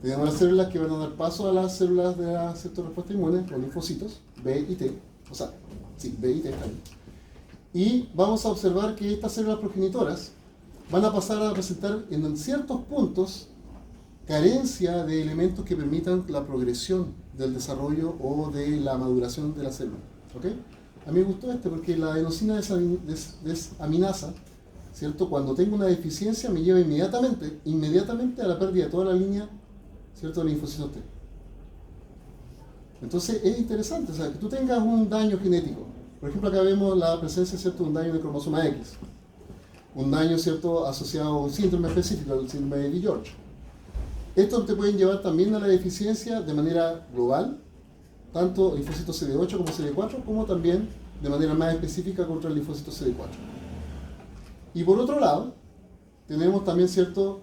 Tenemos las células que van a dar paso a las células de la respuesta inmune, los linfocitos, B y T, o sea, sí, B y T también. Y vamos a observar que estas células progenitoras van a pasar a presentar en ciertos puntos carencia de elementos que permitan la progresión del desarrollo o de la maduración de la célula. ¿Ok? A mí me gustó porque la adenosina desaminasa, ¿cierto?, cuando tengo una deficiencia me lleva inmediatamente a la pérdida de toda la línea, ¿cierto?, de linfocitos T. Entonces es interesante, o sea, que tú tengas un daño genético. Por ejemplo, acá vemos la presencia, ¿cierto?, de un daño de cromosoma X. Un daño, ¿cierto?, asociado a un síndrome específico, el síndrome de George. Estos te pueden llevar también a la deficiencia de manera global, tanto linfocitos CD8 como CD4, como también de manera más específica contra el linfocito CD4. Y por otro lado, tenemos también, ¿cierto?,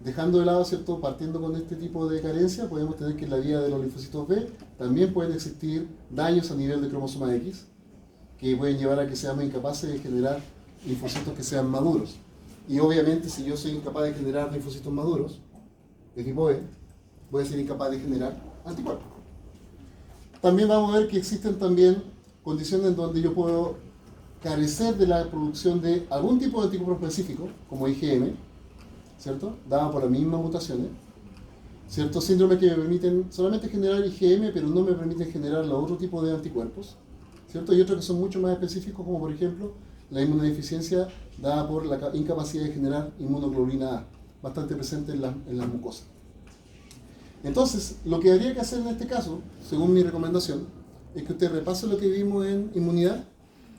dejando de lado, ¿cierto?, partiendo con este tipo de carencia, podemos tener que en la vía de los linfocitos B también pueden existir daños a nivel de cromosoma X, que pueden llevar a que seamos incapaces de generar linfocitos que sean maduros. Y obviamente, si yo soy incapaz de generar linfocitos maduros de tipo B, voy a ser incapaz de generar anticuerpos. También vamos a ver que existen también condiciones en donde yo puedo carecer de la producción de algún tipo de anticuerpo específico, como IgM, ¿cierto?, dada por las mismas mutaciones, ciertos síndromes que me permiten solamente generar IgM, pero no me permiten generar los otro tipo de anticuerpos, ¿cierto?, y otros que son mucho más específicos, como por ejemplo la inmunodeficiencia dada por la incapacidad de generar inmunoglobulina A, bastante presente en las mucosas. Entonces, lo que habría que hacer en este caso, según mi recomendación, es que usted repase lo que vimos en inmunidad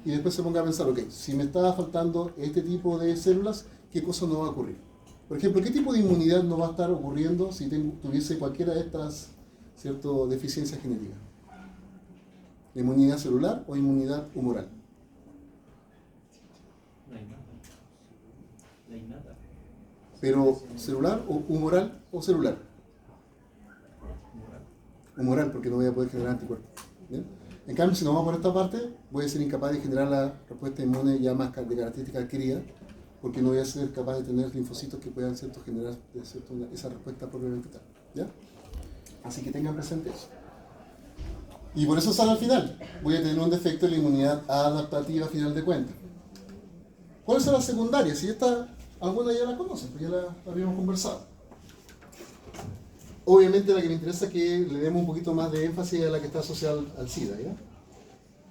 y después se ponga a pensar, ok, si me está faltando este tipo de células, ¿qué cosa no va a ocurrir? Por ejemplo, ¿qué tipo de inmunidad no va a estar ocurriendo si tuviese cualquiera de estas, ¿cierto?, deficiencias genéticas? ¿Inmunidad celular o inmunidad humoral? La innata. Pero celular o humoral o celular. Humoral, porque no voy a poder generar anticuerpos. ¿Bien? En cambio, si no vamos por esta parte, voy a ser incapaz de generar la respuesta inmune ya más de característica adquirida, porque no voy a ser capaz de tener linfocitos que puedan, ¿cierto?, generar, ¿cierto?, esa respuesta propiamente tal. ¿Ya? Así que tengan presente eso. Y por eso sale al final. Voy a tener un defecto en la inmunidad adaptativa a final de cuentas. ¿Cuáles son las secundarias? Si esta, algunas ya la conocen, pues ya la habíamos conversado. Obviamente la que me interesa es que le demos un poquito más de énfasis a la que está asociada al SIDA, ¿ya?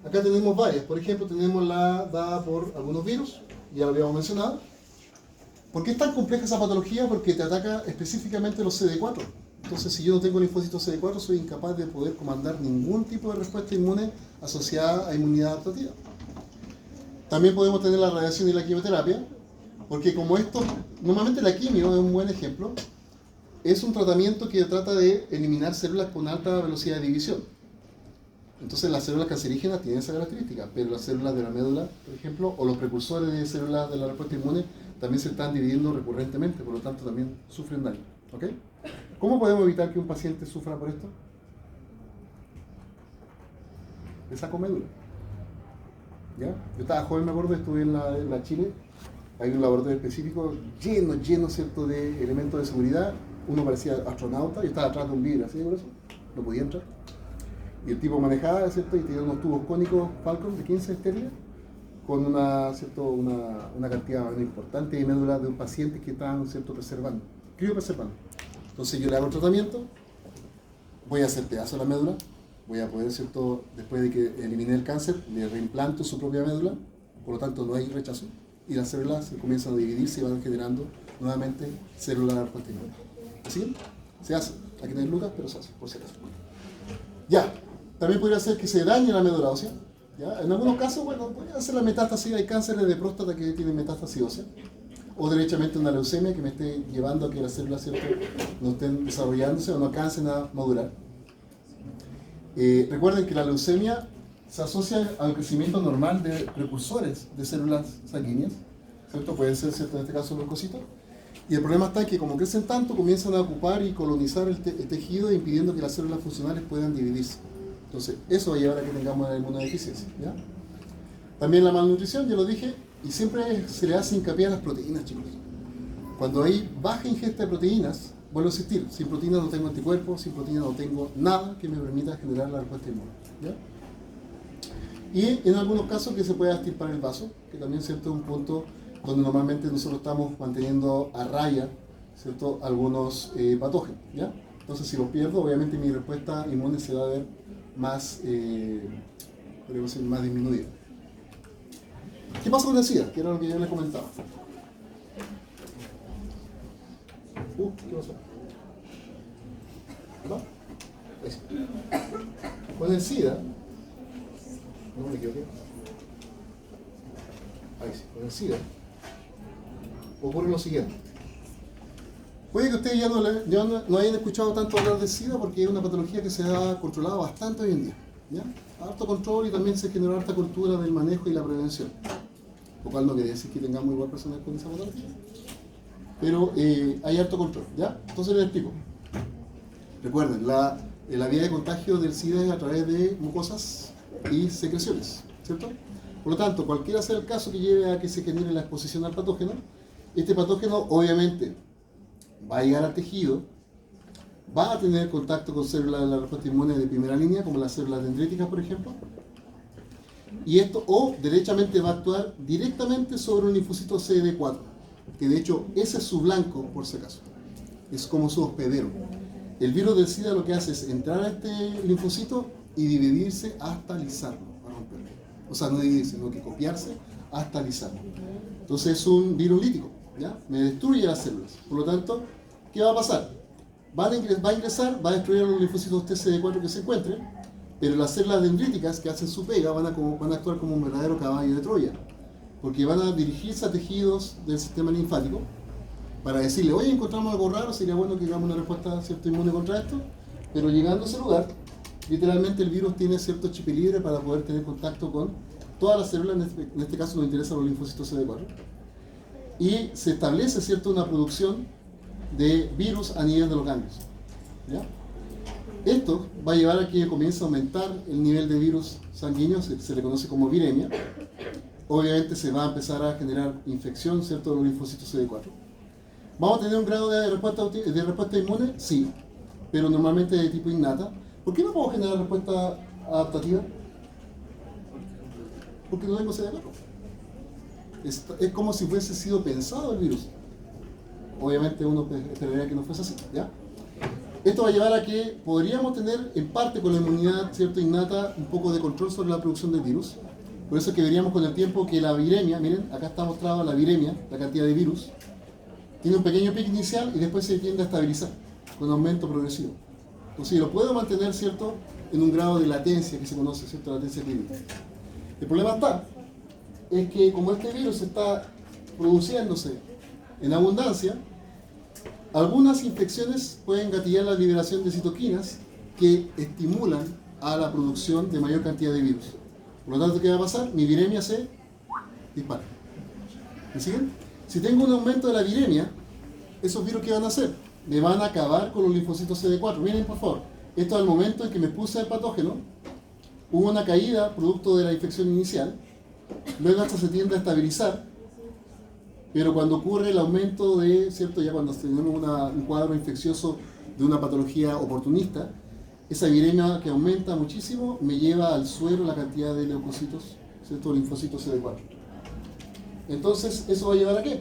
Acá tenemos varias. Por ejemplo, tenemos la dada por algunos virus, ya lo habíamos mencionado. ¿Por qué es tan compleja esa patología? Porque te ataca específicamente los CD4. Entonces, si yo no tengo linfocitos CD4, soy incapaz de poder comandar ningún tipo de respuesta inmune asociada a inmunidad adaptativa. También podemos tener la radiación y la quimioterapia, porque como esto, normalmente la quimio es un buen ejemplo, es un tratamiento que trata de eliminar células con alta velocidad de división. Entonces las células cancerígenas tienen esa característica, pero las células de la médula, por ejemplo, o los precursores de células de la respuesta inmune, también se están dividiendo recurrentemente, por lo tanto también sufren daño. ¿Ok? ¿Cómo podemos evitar que un paciente sufra por esto? Le saco médula. ¿Ya? Yo estaba joven, me acuerdo, estuve en la Chile, hay un laboratorio específico lleno, ¿cierto?, de elementos de seguridad. Uno parecía astronauta y estaba atrás de un vidrio, así por eso, no podía entrar. Y el tipo manejaba, ¿cierto?, y tenía unos tubos cónicos Falcon de 15 estériles con una cantidad importante de médulas de un paciente que estaban, ¿cierto?, criopreservando. Entonces yo le hago el tratamiento, voy a hacer pedazo de la médula, voy a poder, ¿cierto?, después de que elimine el cáncer, le reimplanto su propia médula, por lo tanto no hay rechazo, y las células se comienzan a dividirse y van generando nuevamente células de respuesta inmune. ¿Así? Se hace. Aquí no hay lucas, pero se hace, por si acaso. Ya, también podría ser que se dañe la médula ósea. ¿Ya? En algunos casos, bueno, puede hacer la metástasis, hay cánceres de próstata que tienen metástasis ósea, o derechamente una leucemia que me esté llevando a que las células, ¿cierto?, no estén desarrollándose o no alcancen a madurar. Recuerden que la leucemia se asocia al crecimiento normal de precursores de células sanguíneas, ¿cierto? Pueden ser, ¿cierto?, en este caso leucocitos. Y el problema está en que como crecen tanto, comienzan a ocupar y colonizar el tejido, impidiendo que las células funcionales puedan dividirse. Entonces, eso va a llevar a que tengamos una inmunodeficiencia, ¿ya? También la malnutrición, ya lo dije, y siempre se le hace hincapié a las proteínas, chicos. Cuando hay baja ingesta de proteínas, vuelvo a insistir, sin proteínas no tengo anticuerpos, sin proteínas no tengo nada que me permita generar la respuesta inmune, ¿ya? Y en algunos casos que se pueda extirpar el vaso, que también, ¿cierto?, es un punto donde normalmente nosotros estamos manteniendo a raya, ¿cierto?, algunos patógenos, ¿ya? Entonces, si los pierdo, obviamente mi respuesta inmune se va a ver más, podríamos decir, más disminuida. ¿Qué pasa con el SIDA? Que era lo que yo les comentaba. ¿Qué pasó? ¿No? Ahí sí. Con el SIDA, no me equivoqué. Ahí sí, con el SIDA ocurre lo siguiente. Puede que ustedes ya no hayan escuchado tanto hablar de SIDA porque es una patología que se ha controlado bastante hoy en día, ¿ya? Harto control, y también se generó harta cultura del manejo y la prevención, lo cual no quiere decir que tengamos igual personas con esa patología, pero hay harto control, ¿ya? Entonces les explico. Recuerden, la vía de contagio del SIDA es a través de mucosas y secreciones, ¿cierto? Por lo tanto, cualquiera sea el caso que lleve a que se genere la exposición al patógeno, este patógeno obviamente va a llegar al tejido, va a tener contacto con células de la respuesta inmune de primera línea, como las células dendríticas, por ejemplo, y esto, o derechamente va a actuar directamente sobre un linfocito CD4, que de hecho ese es su blanco, por si acaso, es como su hospedero. El virus del SIDA lo que hace es entrar a este linfocito y dividirse hasta lisarlo, a romperlo. O sea, no dividirse, sino que copiarse hasta lisarlo. Entonces es un virus lítico, ¿ya? Me destruye las células. Por lo tanto, ¿qué va a pasar? Va a ingresar, va a destruir los linfocitos TCD4 que se encuentren, pero las células dendríticas que hacen su pega van a actuar como un verdadero caballo de Troya, porque van a dirigirse a tejidos del sistema linfático para decirle, oye, encontramos algo raro, sería bueno que hagamos una respuesta, ¿cierto?, inmune contra esto, pero llegando a ese lugar, literalmente el virus tiene cierto chip libre para poder tener contacto con todas las células, en este caso nos interesan los linfocitos CD4, y se establece, ¿cierto?, una producción de virus a nivel de los ganglios, ¿ya? Esto va a llevar a que comience a aumentar el nivel de virus sanguíneo, se le conoce como viremia. Obviamente se va a empezar a generar infección, ¿cierto?, de los linfocitos CD4. ¿Vamos a tener un grado de respuesta inmune? Sí, pero normalmente de tipo innata. ¿Por qué no puedo generar respuesta adaptativa? Porque no tengo CD4. Es como si fuese sido pensado el virus. Obviamente uno esperaría que no fuese así, ¿ya? Esto va a llevar a que podríamos tener, en parte con la inmunidad, ¿cierto?, innata, un poco de control sobre la producción del virus. Por eso es que veríamos con el tiempo que la viremia, miren, acá está mostrado la viremia, la cantidad de virus, tiene un pequeño pico inicial y después se tiende a estabilizar con aumento progresivo. Entonces lo puedo mantener, ¿cierto?, en un grado de latencia que se conoce, ¿cierto?, latencia clínica. El problema es que como este virus está produciéndose en abundancia, algunas infecciones pueden gatillar la liberación de citoquinas que estimulan a la producción de mayor cantidad de virus. Por lo tanto, ¿qué va a pasar? Mi viremia se dispara. ¿Me siguen? Si tengo un aumento de la viremia, esos virus, ¿qué van a hacer? Me van a acabar con los linfocitos CD4. Miren, por favor, esto es el momento en que me puse el patógeno, hubo una caída producto de la infección inicial, luego hasta se tiende a estabilizar, pero cuando ocurre el aumento de, ¿cierto? Ya cuando tenemos un cuadro infeccioso de una patología oportunista, esa viremia que aumenta muchísimo me lleva al suelo la cantidad de leucocitos, ¿cierto? Linfocitos CD4. Entonces, ¿eso va a llevar a qué?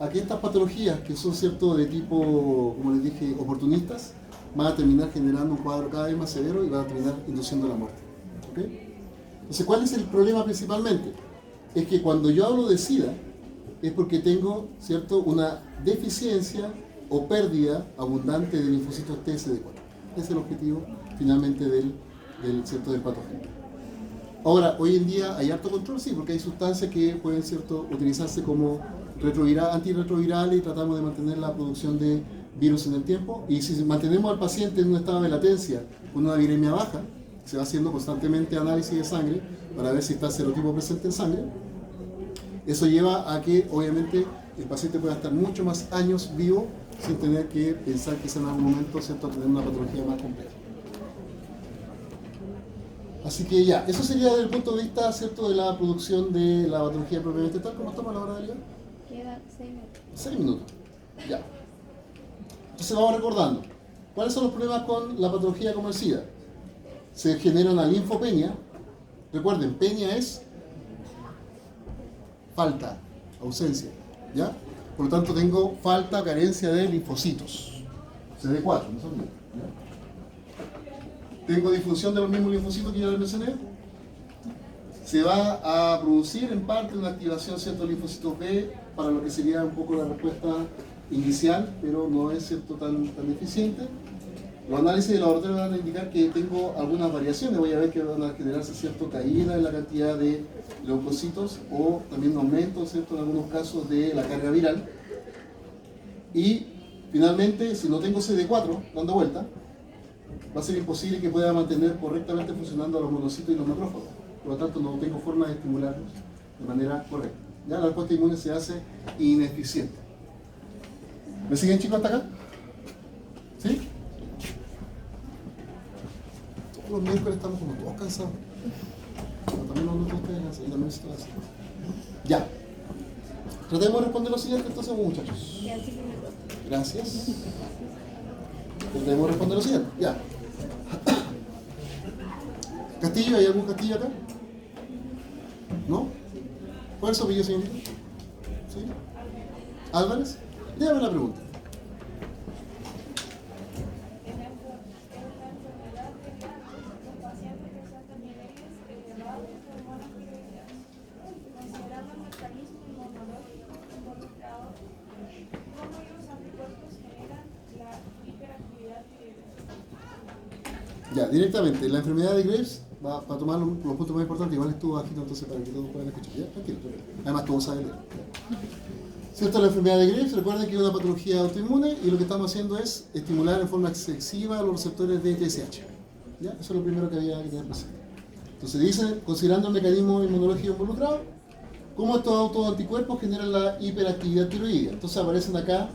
A que estas patologías que son, ¿cierto?, de tipo, como les dije, oportunistas, van a terminar generando un cuadro cada vez más severo y van a terminar induciendo la muerte. ¿Ok? Entonces, ¿cuál es el problema principalmente? Es que cuando yo hablo de SIDA, es porque tengo, ¿cierto?, una deficiencia o pérdida abundante de linfocitos TSD4. Ese es el objetivo finalmente ¿cierto?, del patógeno. Ahora, hoy en día hay harto control, sí, porque hay sustancias que pueden, ¿cierto?, utilizarse como antirretrovirales y tratamos de mantener la producción de virus en el tiempo. Y si mantenemos al paciente en un estado de latencia con una viremia baja, se va haciendo constantemente análisis de sangre para ver si está el serotipo presente en sangre. Eso lleva a que, obviamente, el paciente pueda estar mucho más años vivo sin tener que pensar que en algún momento, ¿cierto?, tener una patología más compleja. Así que ya, eso sería desde el punto de vista, ¿cierto?, de la producción de la patología propiamente tal. ¿Cómo estamos a la hora de día? Quedan 6 minutos. 6 minutos. Ya. Entonces vamos recordando. ¿Cuáles son los problemas con la patología como el SIDA? Se genera una linfopenia. Recuerden, penia es falta, ausencia. ¿Ya? Por lo tanto, tengo falta, carencia de linfocitos. CD4, no se olviden. Tengo disfunción de los mismos linfocitos que ya les mencioné. Se va a producir en parte una activación, ¿cierto?, de linfocitos B para lo que sería un poco la respuesta inicial, pero no es, ¿cierto?, tan eficiente. Los análisis de laboratorio van a indicar que tengo algunas variaciones. Voy a ver que van a generarse, ¿cierto?, caída en la cantidad de leucocitos o también aumento, ¿cierto?, en algunos casos de la carga viral. Y finalmente, si no tengo CD4 dando vuelta, va a ser imposible que pueda mantener correctamente funcionando a los monocitos y los macrófagos. Por lo tanto, no tengo forma de estimularlos de manera correcta. Ya la respuesta inmune se hace ineficiente. ¿Me siguen, chicos, hasta acá? ¿Sí? Todos los miércoles estamos como todos cansados. Pero también los noto ustedes y también se hace. Ya. Tratemos de responder lo siguiente entonces, muchachos. Gracias. Tratemos de responder lo siguiente. Ya. ¿Castillo? ¿Hay algún Castillo acá? ¿No? ¿Cuál es su apellido, señorita? ¿Sí? ¿Álvarez? Dígame la pregunta. Ya, directamente, la enfermedad de Graves, va a tomar los puntos más importantes, igual estuvo bajito, entonces para que todos puedan escuchar. Ya, tranquilo. Además, todos saben leer. ¿Cierto? La enfermedad de Graves, recuerden que es una patología autoinmune y lo que estamos haciendo es estimular en forma excesiva los receptores de TSH. ¿Ya? Eso es lo primero que había que tener presente. Entonces dice, considerando el mecanismo inmunológico involucrado, cómo estos autoanticuerpos generan la hiperactividad tiroidea. Entonces aparecen acá,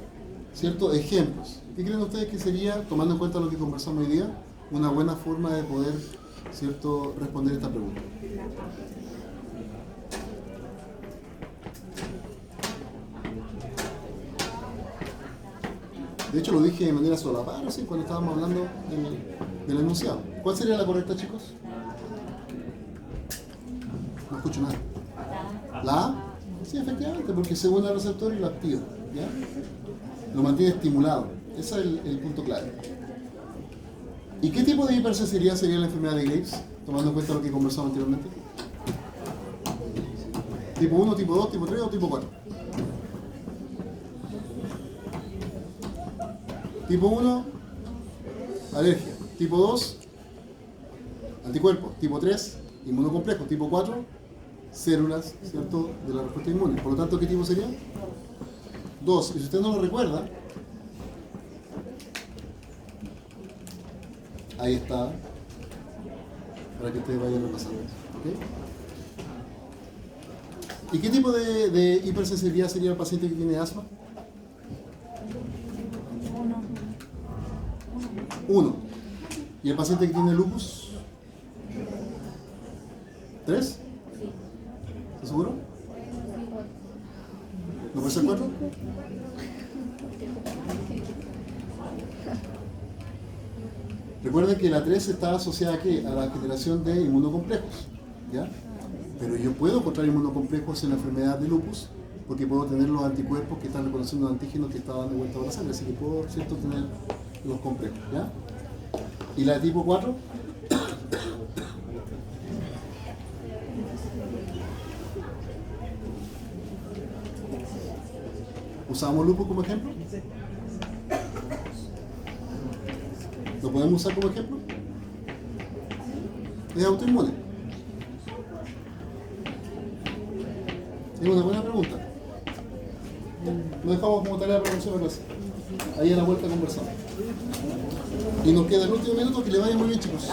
¿cierto?, ejemplos. ¿Qué creen ustedes que sería, tomando en cuenta lo que conversamos hoy día, una buena forma de poder, ¿cierto?, responder esta pregunta? De hecho lo dije de manera solapada, ¿sí?, cuando estábamos hablando del enunciado. ¿Cuál sería la correcta, chicos? No escucho nada. ¿La A? Sí, efectivamente, porque se une al receptor y lo activa, ¿ya? Lo mantiene estimulado. Ese es el punto clave. ¿Y qué tipo de hipersensibilidad sería la enfermedad de Graves, tomando en cuenta lo que conversamos anteriormente? ¿Tipo 1, tipo 2, tipo 3 o tipo 4? Tipo 1, alergia. Tipo 2, anticuerpos. Tipo 3, inmunocomplejo. Tipo 4, células, ¿cierto?, de la respuesta inmune. Por lo tanto, ¿qué tipo sería? 2. Y si usted no lo recuerda, ahí está, para que ustedes vayan repasando. ¿Okay? ¿Y qué tipo de hipersensibilidad sería el paciente que tiene asma? 1. ¿Y el paciente que tiene lupus? 3. ¿Estás seguro? ¿No puede ser 4? Recuerden que la 3 está asociada ¿a qué? A la generación de inmunocomplejos, ¿ya? Pero yo puedo encontrar inmunocomplejos en la enfermedad de lupus porque puedo tener los anticuerpos que están reconociendo antígenos que están dando vuelta por la sangre, así que puedo, ¿cierto?, tener los complejos, ¿ya? ¿Y la de tipo 4? ¿Usamos lupus como ejemplo? ¿Lo podemos usar como ejemplo? Es autoinmune. Es una buena pregunta. Lo dejamos como tarea para la próxima clase. Ahí a la vuelta conversamos. Y nos queda el último minuto, que le vaya muy bien, chicos.